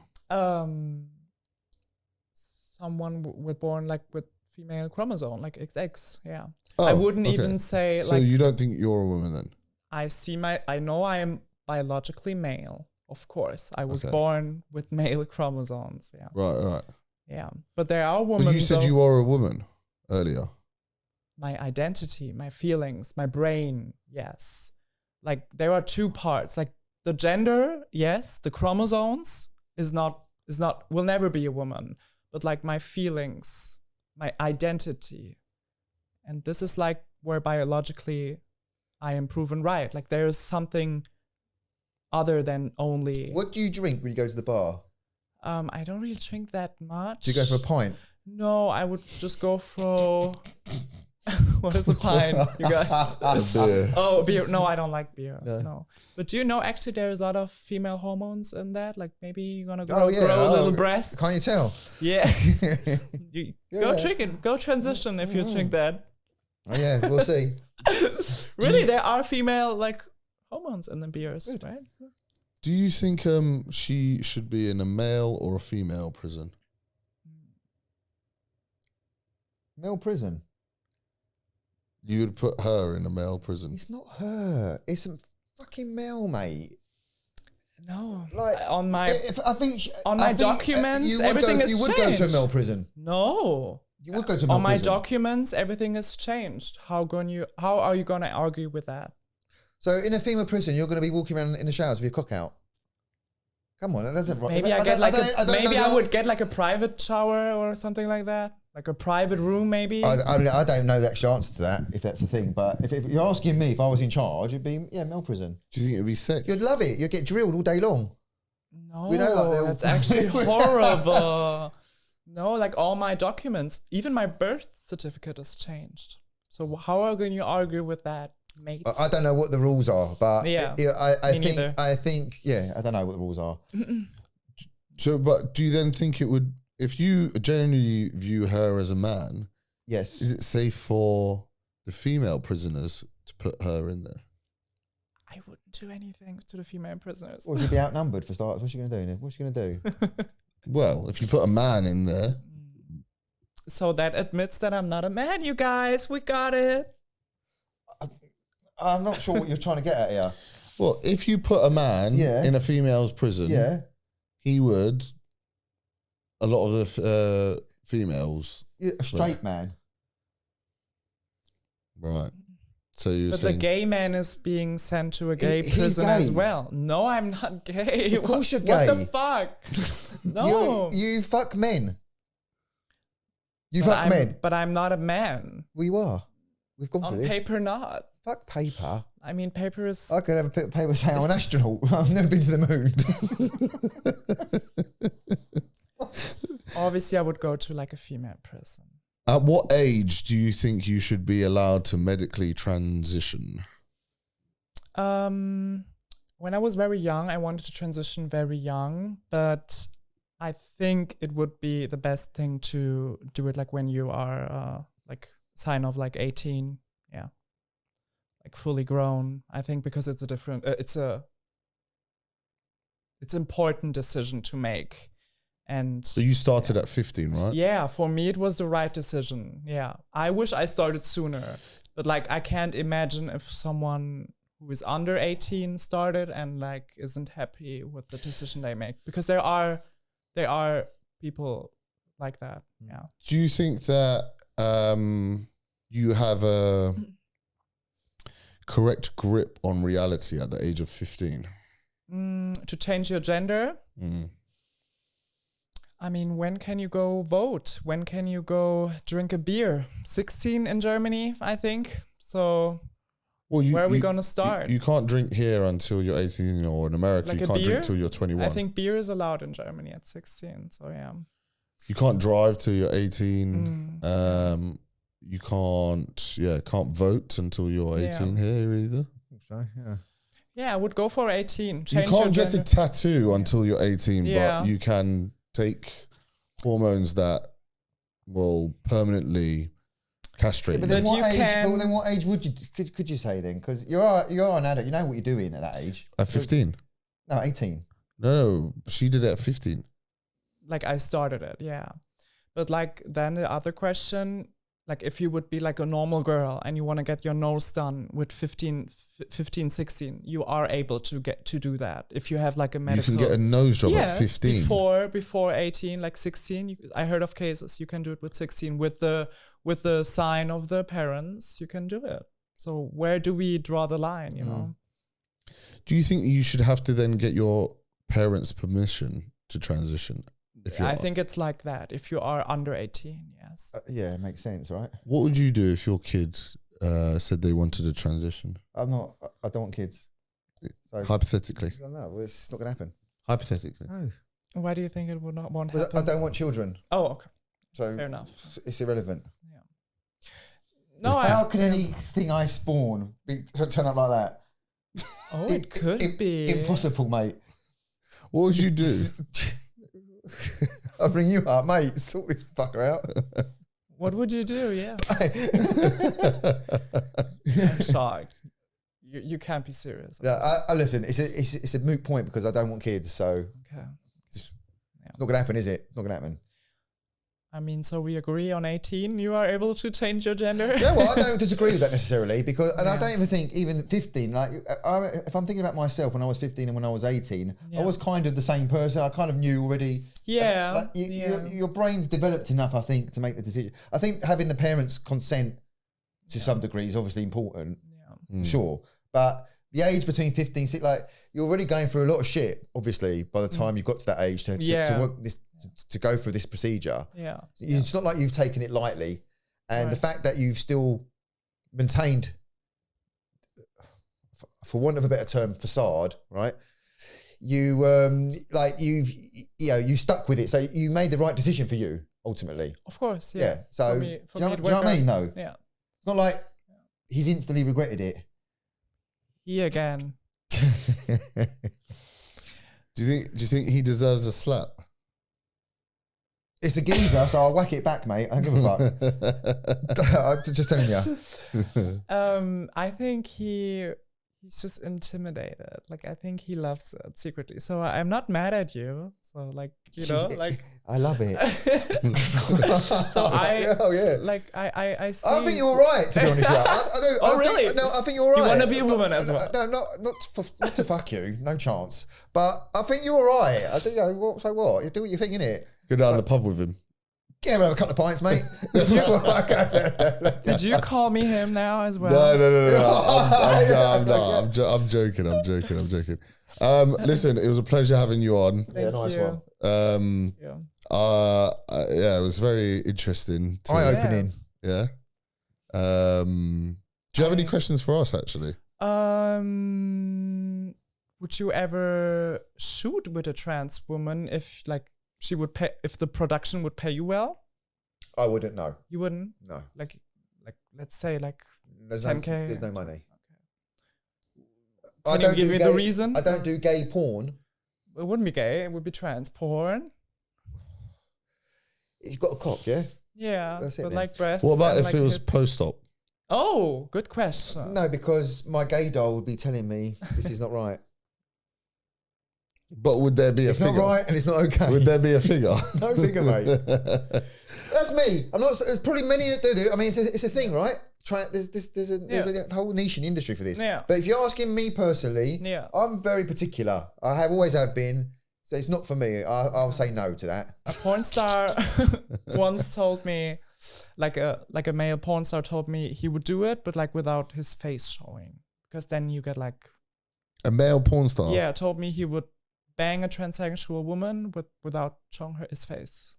[SPEAKER 2] Someone with born like with female chromosome, like XX. Yeah.
[SPEAKER 1] Oh,
[SPEAKER 2] I wouldn't
[SPEAKER 1] okay.
[SPEAKER 2] even say
[SPEAKER 1] So
[SPEAKER 2] like
[SPEAKER 1] you don't think you're a woman then?
[SPEAKER 2] I know I am biologically male, of course. I was
[SPEAKER 1] Okay.
[SPEAKER 2] born with male chromosomes. Yeah.
[SPEAKER 1] Right.
[SPEAKER 2] Yeah. But there are women.
[SPEAKER 1] But you said
[SPEAKER 2] though,
[SPEAKER 1] you are a woman earlier.
[SPEAKER 2] my identity, my feelings, my brain, yes. Like there are two parts. Like the gender, yes, the chromosomes will never be a woman. But like my feelings, my identity. And this is like where biologically I am proven right. Like there is something other than only
[SPEAKER 3] What do you drink when you go to the bar?
[SPEAKER 2] I don't really drink that much.
[SPEAKER 3] Do you go for a pint?
[SPEAKER 2] No, I would just go for what is a pint, you guys?
[SPEAKER 1] Beer.
[SPEAKER 2] Oh, beer. No, I don't like beer.
[SPEAKER 3] No.
[SPEAKER 2] No. But do you know actually there's a lot of female hormones in that? Like maybe you're gonna
[SPEAKER 3] Oh, yeah.
[SPEAKER 2] grow
[SPEAKER 3] Oh,
[SPEAKER 2] little breasts.
[SPEAKER 3] Can't you tell?
[SPEAKER 2] Yeah. You, Go
[SPEAKER 3] Yeah.
[SPEAKER 2] drink it. Go transition if you drink that.
[SPEAKER 3] Oh, yeah, we'll see.
[SPEAKER 2] Really, there are female like hormones in the beers, right?
[SPEAKER 1] Do you think she should be in a male or a female prison?
[SPEAKER 3] Male prison.
[SPEAKER 1] You would put her in a male prison.
[SPEAKER 3] It's not her. It's a fucking male, mate.
[SPEAKER 2] No.
[SPEAKER 3] Like
[SPEAKER 2] On my
[SPEAKER 3] I think
[SPEAKER 2] on my documents,
[SPEAKER 3] you would
[SPEAKER 2] everything
[SPEAKER 3] go,
[SPEAKER 2] is
[SPEAKER 3] You would go to a
[SPEAKER 2] changed.
[SPEAKER 3] male prison.
[SPEAKER 2] No.
[SPEAKER 3] You would go to a male
[SPEAKER 2] On my
[SPEAKER 3] prison.
[SPEAKER 2] documents, everything is changed. How are you gonna argue with that?
[SPEAKER 3] So in a female prison, you're going to be walking around in the showers with your cock out. Come on, that doesn't.
[SPEAKER 2] Maybe I would get like a private shower or something like that, like a private room, maybe.
[SPEAKER 3] I don't know the actual answer to that, if that's the thing. But if you're asking me if I was in charge, it'd be male prison.
[SPEAKER 1] Do you think it would be sick?
[SPEAKER 3] You'd love it. You'd get drilled all day long.
[SPEAKER 2] No,
[SPEAKER 3] We know, like,
[SPEAKER 2] that's actually horrible. No, like all my documents, even my birth certificate is changed. So how are you going to argue with that, mate?
[SPEAKER 3] I don't know what the rules are, but
[SPEAKER 2] Yeah,
[SPEAKER 3] I
[SPEAKER 2] me neither.
[SPEAKER 3] think I don't know what the rules are.
[SPEAKER 1] So, but do you then think it would, if you generally view her as a man,
[SPEAKER 3] Yes.
[SPEAKER 1] is it safe for the female prisoners to put her in there?
[SPEAKER 2] I wouldn't do anything to the female prisoners.
[SPEAKER 3] Or should be outnumbered for starters? What's she going to do? Nick? What's she going to do?
[SPEAKER 1] Well, if you put a man in there,
[SPEAKER 2] So that admits that I'm not a man, you guys. We got it.
[SPEAKER 3] I'm not sure what you're trying to get at here.
[SPEAKER 1] well, if you put a man
[SPEAKER 3] Yeah.
[SPEAKER 1] in a female's prison,
[SPEAKER 3] Yeah.
[SPEAKER 1] he would, a lot of the females,
[SPEAKER 3] A straight man.
[SPEAKER 1] right. So you're
[SPEAKER 2] But the
[SPEAKER 1] saying,
[SPEAKER 2] gay man is being sent to a gay
[SPEAKER 3] He's
[SPEAKER 2] prison as
[SPEAKER 3] gay.
[SPEAKER 2] well. No, I'm not gay.
[SPEAKER 3] Of course you're
[SPEAKER 2] What
[SPEAKER 3] gay.
[SPEAKER 2] the fuck? No.
[SPEAKER 3] You fuck men. You
[SPEAKER 2] But
[SPEAKER 3] fuck
[SPEAKER 2] I'm-
[SPEAKER 3] men.
[SPEAKER 2] But I'm not a man.
[SPEAKER 3] Well, you are. We've gone
[SPEAKER 2] On
[SPEAKER 3] through this.
[SPEAKER 2] paper, not.
[SPEAKER 3] Fuck paper.
[SPEAKER 2] I mean, paper is.
[SPEAKER 3] I could have a paper saying I'm an astronaut. I've never been to the moon.
[SPEAKER 2] Obviously, I would go to like a female prison.
[SPEAKER 1] at what age do you think you should be allowed to medically transition?
[SPEAKER 2] When I was very young, I wanted to transition very young, but I think it would be the best thing to do it like when you are like sign of like 18, yeah, like fully grown. I think because it's a different, it's important decision to make, and
[SPEAKER 1] So you started at 15, right?
[SPEAKER 2] yeah, for me it was the right decision. Yeah, I wish I started sooner, but like I can't imagine if someone who is under 18 started and like isn't happy with the decision they make, because there are people like that. Yeah.
[SPEAKER 1] Do you think that you have a correct grip on reality at the age of 15?
[SPEAKER 2] To change your gender. I mean, when can you go vote? When can you go drink a beer? 16 in Germany, I think. So where are we going to start?
[SPEAKER 1] You can't drink here until you're 18, or in America,
[SPEAKER 2] Like
[SPEAKER 1] you
[SPEAKER 2] a
[SPEAKER 1] can't
[SPEAKER 2] beer?
[SPEAKER 1] drink till you're 21.
[SPEAKER 2] I think beer is allowed in Germany at 16. So yeah.
[SPEAKER 1] You can't drive till you're 18. You can't vote until you're 18 here either.
[SPEAKER 3] So, yeah.
[SPEAKER 2] Yeah, I would go for 18.
[SPEAKER 1] You
[SPEAKER 2] Change
[SPEAKER 1] can't
[SPEAKER 2] your
[SPEAKER 1] get a
[SPEAKER 2] gender.
[SPEAKER 1] tattoo until you're 18,
[SPEAKER 2] Yeah.
[SPEAKER 1] but you can take hormones that will permanently castrate
[SPEAKER 3] But
[SPEAKER 1] you.
[SPEAKER 3] then,
[SPEAKER 2] But
[SPEAKER 3] what age would you could you say then? Because you're an adult. You know what you're doing at that age.
[SPEAKER 1] At 15?
[SPEAKER 3] No, 18.
[SPEAKER 1] No, she did it at 15.
[SPEAKER 2] Like I started it, yeah. But like then the other question, like if you would be like a normal girl and you want to get your nose done with 15, 16, you are able to get to do that. If you have like a medical...
[SPEAKER 1] You can get a nose job
[SPEAKER 2] Yes,
[SPEAKER 1] at 15.
[SPEAKER 2] before 18, like 16. I heard of cases you can do it with 16 with the sign of the parents. You can do it. So where do we draw the line? You know.
[SPEAKER 1] Do you think you should have to then get your parents' permission to transition?
[SPEAKER 2] I think it's like that. If you are under 18, yes.
[SPEAKER 3] Yeah, it makes sense, right?
[SPEAKER 1] What would you do if your kid said they wanted a transition?
[SPEAKER 3] I don't want kids. So
[SPEAKER 1] Hypothetically.
[SPEAKER 3] no, it's not going to happen.
[SPEAKER 1] Hypothetically.
[SPEAKER 3] No,
[SPEAKER 2] Why do you think it won't
[SPEAKER 3] because
[SPEAKER 2] happen?
[SPEAKER 3] I don't want children.
[SPEAKER 2] Oh, okay.
[SPEAKER 3] So
[SPEAKER 2] Fair enough.
[SPEAKER 3] it's irrelevant.
[SPEAKER 2] No,
[SPEAKER 3] How can anything I spawn turn up like that?
[SPEAKER 2] it could be.
[SPEAKER 3] Impossible, mate.
[SPEAKER 1] What would you do?
[SPEAKER 3] I'll bring you up, mate. Sort this fucker out.
[SPEAKER 2] What would you do? Yeah. I'm shocked. You can't be serious.
[SPEAKER 3] Yeah, I listen. It's a moot point because I don't want kids. So
[SPEAKER 2] Okay.
[SPEAKER 3] it's not gonna happen, is it? Not gonna happen.
[SPEAKER 2] I mean, so we agree on 18. You are able to change your gender.
[SPEAKER 3] Yeah, well, I don't disagree with that necessarily because, and I
[SPEAKER 2] Yeah.
[SPEAKER 3] don't even think even 15. Like, if I'm thinking about myself when I was 15 and when I was 18,
[SPEAKER 2] Yeah.
[SPEAKER 3] I was kind of the same person. I kind of knew already.
[SPEAKER 2] Yeah.
[SPEAKER 3] Like your brain's developed enough, I think, to make the decision. I think having the parents' consent to some degree is obviously important, sure. But the age between 15, like you're already going through a lot of shit. Obviously, by the time you got to that age to want this to go through this procedure,
[SPEAKER 2] Yeah.
[SPEAKER 3] it's not like you've taken it lightly. And the
[SPEAKER 2] Right.
[SPEAKER 3] fact that you've still maintained, for want of a better term, facade, right? You you stuck with it, so you made the right decision for you ultimately.
[SPEAKER 2] Of course.
[SPEAKER 3] Yeah.
[SPEAKER 2] Yeah.
[SPEAKER 3] So
[SPEAKER 2] do you
[SPEAKER 3] do you know
[SPEAKER 2] it
[SPEAKER 3] what I
[SPEAKER 2] worked
[SPEAKER 3] mean?
[SPEAKER 2] out.
[SPEAKER 3] No,
[SPEAKER 2] Yeah.
[SPEAKER 3] it's not like he's instantly regretted it.
[SPEAKER 2] He again.
[SPEAKER 1] Do you think he deserves a slap?
[SPEAKER 3] It's a geezer, so I'll whack it back, mate. I don't give a fuck. I'm just telling you.
[SPEAKER 2] I think he's just intimidated. Like I think he loves it secretly. So I'm not mad at you. So like like
[SPEAKER 3] I love it.
[SPEAKER 2] so I
[SPEAKER 3] Oh yeah.
[SPEAKER 2] like I see.
[SPEAKER 3] I think you're all right, to be honest. Yeah. I do.
[SPEAKER 2] Oh,
[SPEAKER 3] I think,
[SPEAKER 2] really?
[SPEAKER 3] No, I think you're all right.
[SPEAKER 2] You wanna be a woman as well?
[SPEAKER 3] No, not to fuck you. No chance. But I think you're all right. I think, so what? You do what you think, innit?
[SPEAKER 1] Go down the pub with him.
[SPEAKER 3] Yeah, we'll have a couple of pints, mate.
[SPEAKER 2] Did you call me him now as well?
[SPEAKER 1] No. I'm joking. Listen, it was a pleasure having you on.
[SPEAKER 3] Yeah, nice
[SPEAKER 2] you.
[SPEAKER 3] one.
[SPEAKER 2] Yeah.
[SPEAKER 1] It was very interesting.
[SPEAKER 3] Eye-opening.
[SPEAKER 1] Yeah. Do you have any questions for us, actually?
[SPEAKER 2] Would you ever shoot with a trans woman if like she would pay, if the production would pay you well?
[SPEAKER 3] I wouldn't know.
[SPEAKER 2] You wouldn't?
[SPEAKER 3] No.
[SPEAKER 2] Like let's say like
[SPEAKER 3] There's
[SPEAKER 2] 10K.
[SPEAKER 3] There's no money.
[SPEAKER 2] Can you give me the reason?
[SPEAKER 3] I don't do gay porn.
[SPEAKER 2] It wouldn't be gay. It would be trans porn.
[SPEAKER 3] You've got a cock, yeah?
[SPEAKER 2] Yeah,
[SPEAKER 3] That's it
[SPEAKER 2] but
[SPEAKER 3] then.
[SPEAKER 2] like breasts.
[SPEAKER 1] What about
[SPEAKER 2] and
[SPEAKER 1] if
[SPEAKER 2] like
[SPEAKER 1] it was
[SPEAKER 2] hip-
[SPEAKER 1] post-op?
[SPEAKER 2] Oh, good question.
[SPEAKER 3] No, because my gay doll would be telling me this is not right.
[SPEAKER 1] But would there be a
[SPEAKER 3] It's
[SPEAKER 1] figure?
[SPEAKER 3] not right and it's not okay.
[SPEAKER 1] Would there be a figure?
[SPEAKER 3] No figure, mate. That's me. I'm not. There's probably many that do it. I mean, it's a thing, right? There's a whole niche in industry for this.
[SPEAKER 2] Yeah.
[SPEAKER 3] But if you're asking me personally,
[SPEAKER 2] Yeah.
[SPEAKER 3] I'm very particular. I have always have been. So it's not for me. I'll say no to that.
[SPEAKER 2] A porn star once told me, like a male porn star told me he would do it, but like without his face showing. because then you get like
[SPEAKER 1] A male porn star.
[SPEAKER 2] yeah, told me he would bang a transsexual woman without showing her his face.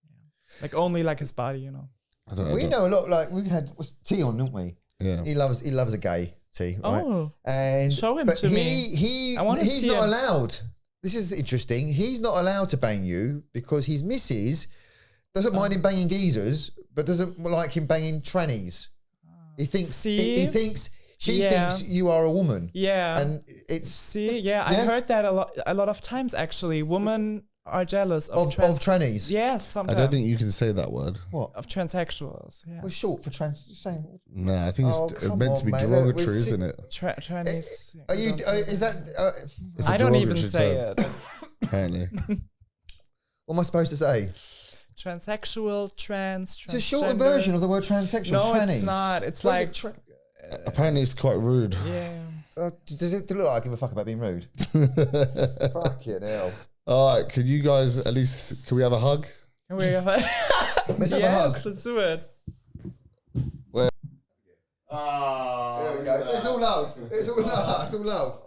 [SPEAKER 2] Yeah. Like only like his body, you know.
[SPEAKER 1] I don't know.
[SPEAKER 3] We know a lot. Like we had T on, didn't we?
[SPEAKER 1] Yeah.
[SPEAKER 3] He loves a gay T. Right?
[SPEAKER 2] Oh,
[SPEAKER 3] And
[SPEAKER 2] show him
[SPEAKER 3] but
[SPEAKER 2] to me. I wanna
[SPEAKER 3] he's
[SPEAKER 2] see
[SPEAKER 3] not
[SPEAKER 2] him.
[SPEAKER 3] allowed. This is interesting. He's not allowed to bang you because his missus doesn't mind him banging geezers, but doesn't like him banging trannies. He thinks
[SPEAKER 2] See?
[SPEAKER 3] he thinks she
[SPEAKER 2] Yeah.
[SPEAKER 3] thinks you are a woman.
[SPEAKER 2] yeah.
[SPEAKER 3] And it's
[SPEAKER 2] See, yeah, I heard that a lot of times actually. Women are jealous of,
[SPEAKER 3] of trannies.
[SPEAKER 2] Yeah,
[SPEAKER 1] I
[SPEAKER 2] sometimes.
[SPEAKER 1] don't think you can say that word.
[SPEAKER 3] What?
[SPEAKER 2] Of transsexuals. Yeah.
[SPEAKER 3] We're short for trans. Saying,
[SPEAKER 1] Nah, I think
[SPEAKER 3] Oh,
[SPEAKER 1] it's
[SPEAKER 3] come
[SPEAKER 1] meant
[SPEAKER 3] on,
[SPEAKER 1] to be
[SPEAKER 3] man.
[SPEAKER 1] derogatory,
[SPEAKER 3] We're
[SPEAKER 1] isn't it?
[SPEAKER 2] Trannies.
[SPEAKER 3] are you?
[SPEAKER 2] don't say
[SPEAKER 3] Is that?
[SPEAKER 1] It's a
[SPEAKER 2] I don't even
[SPEAKER 1] derogatory
[SPEAKER 2] say
[SPEAKER 1] term,
[SPEAKER 2] it.
[SPEAKER 1] Apparently.
[SPEAKER 3] what am I supposed to say?
[SPEAKER 2] Transsexual, trans.
[SPEAKER 3] It's a shorter
[SPEAKER 2] transgender.
[SPEAKER 3] version of the word transsexual.
[SPEAKER 2] No,
[SPEAKER 3] tranny.
[SPEAKER 2] it's not. It's
[SPEAKER 3] What is
[SPEAKER 2] like
[SPEAKER 3] it,
[SPEAKER 1] Apparently, it's quite rude.
[SPEAKER 2] yeah.
[SPEAKER 3] does it look like I give a fuck about being rude? Fucking hell.
[SPEAKER 1] All right, can you guys at least, can we have a hug?
[SPEAKER 2] Can we have a
[SPEAKER 3] Let's have a
[SPEAKER 2] yes,
[SPEAKER 3] hug.
[SPEAKER 2] let's do it.
[SPEAKER 1] Ah,
[SPEAKER 3] There we go. It's all love. It's all love. It's all love.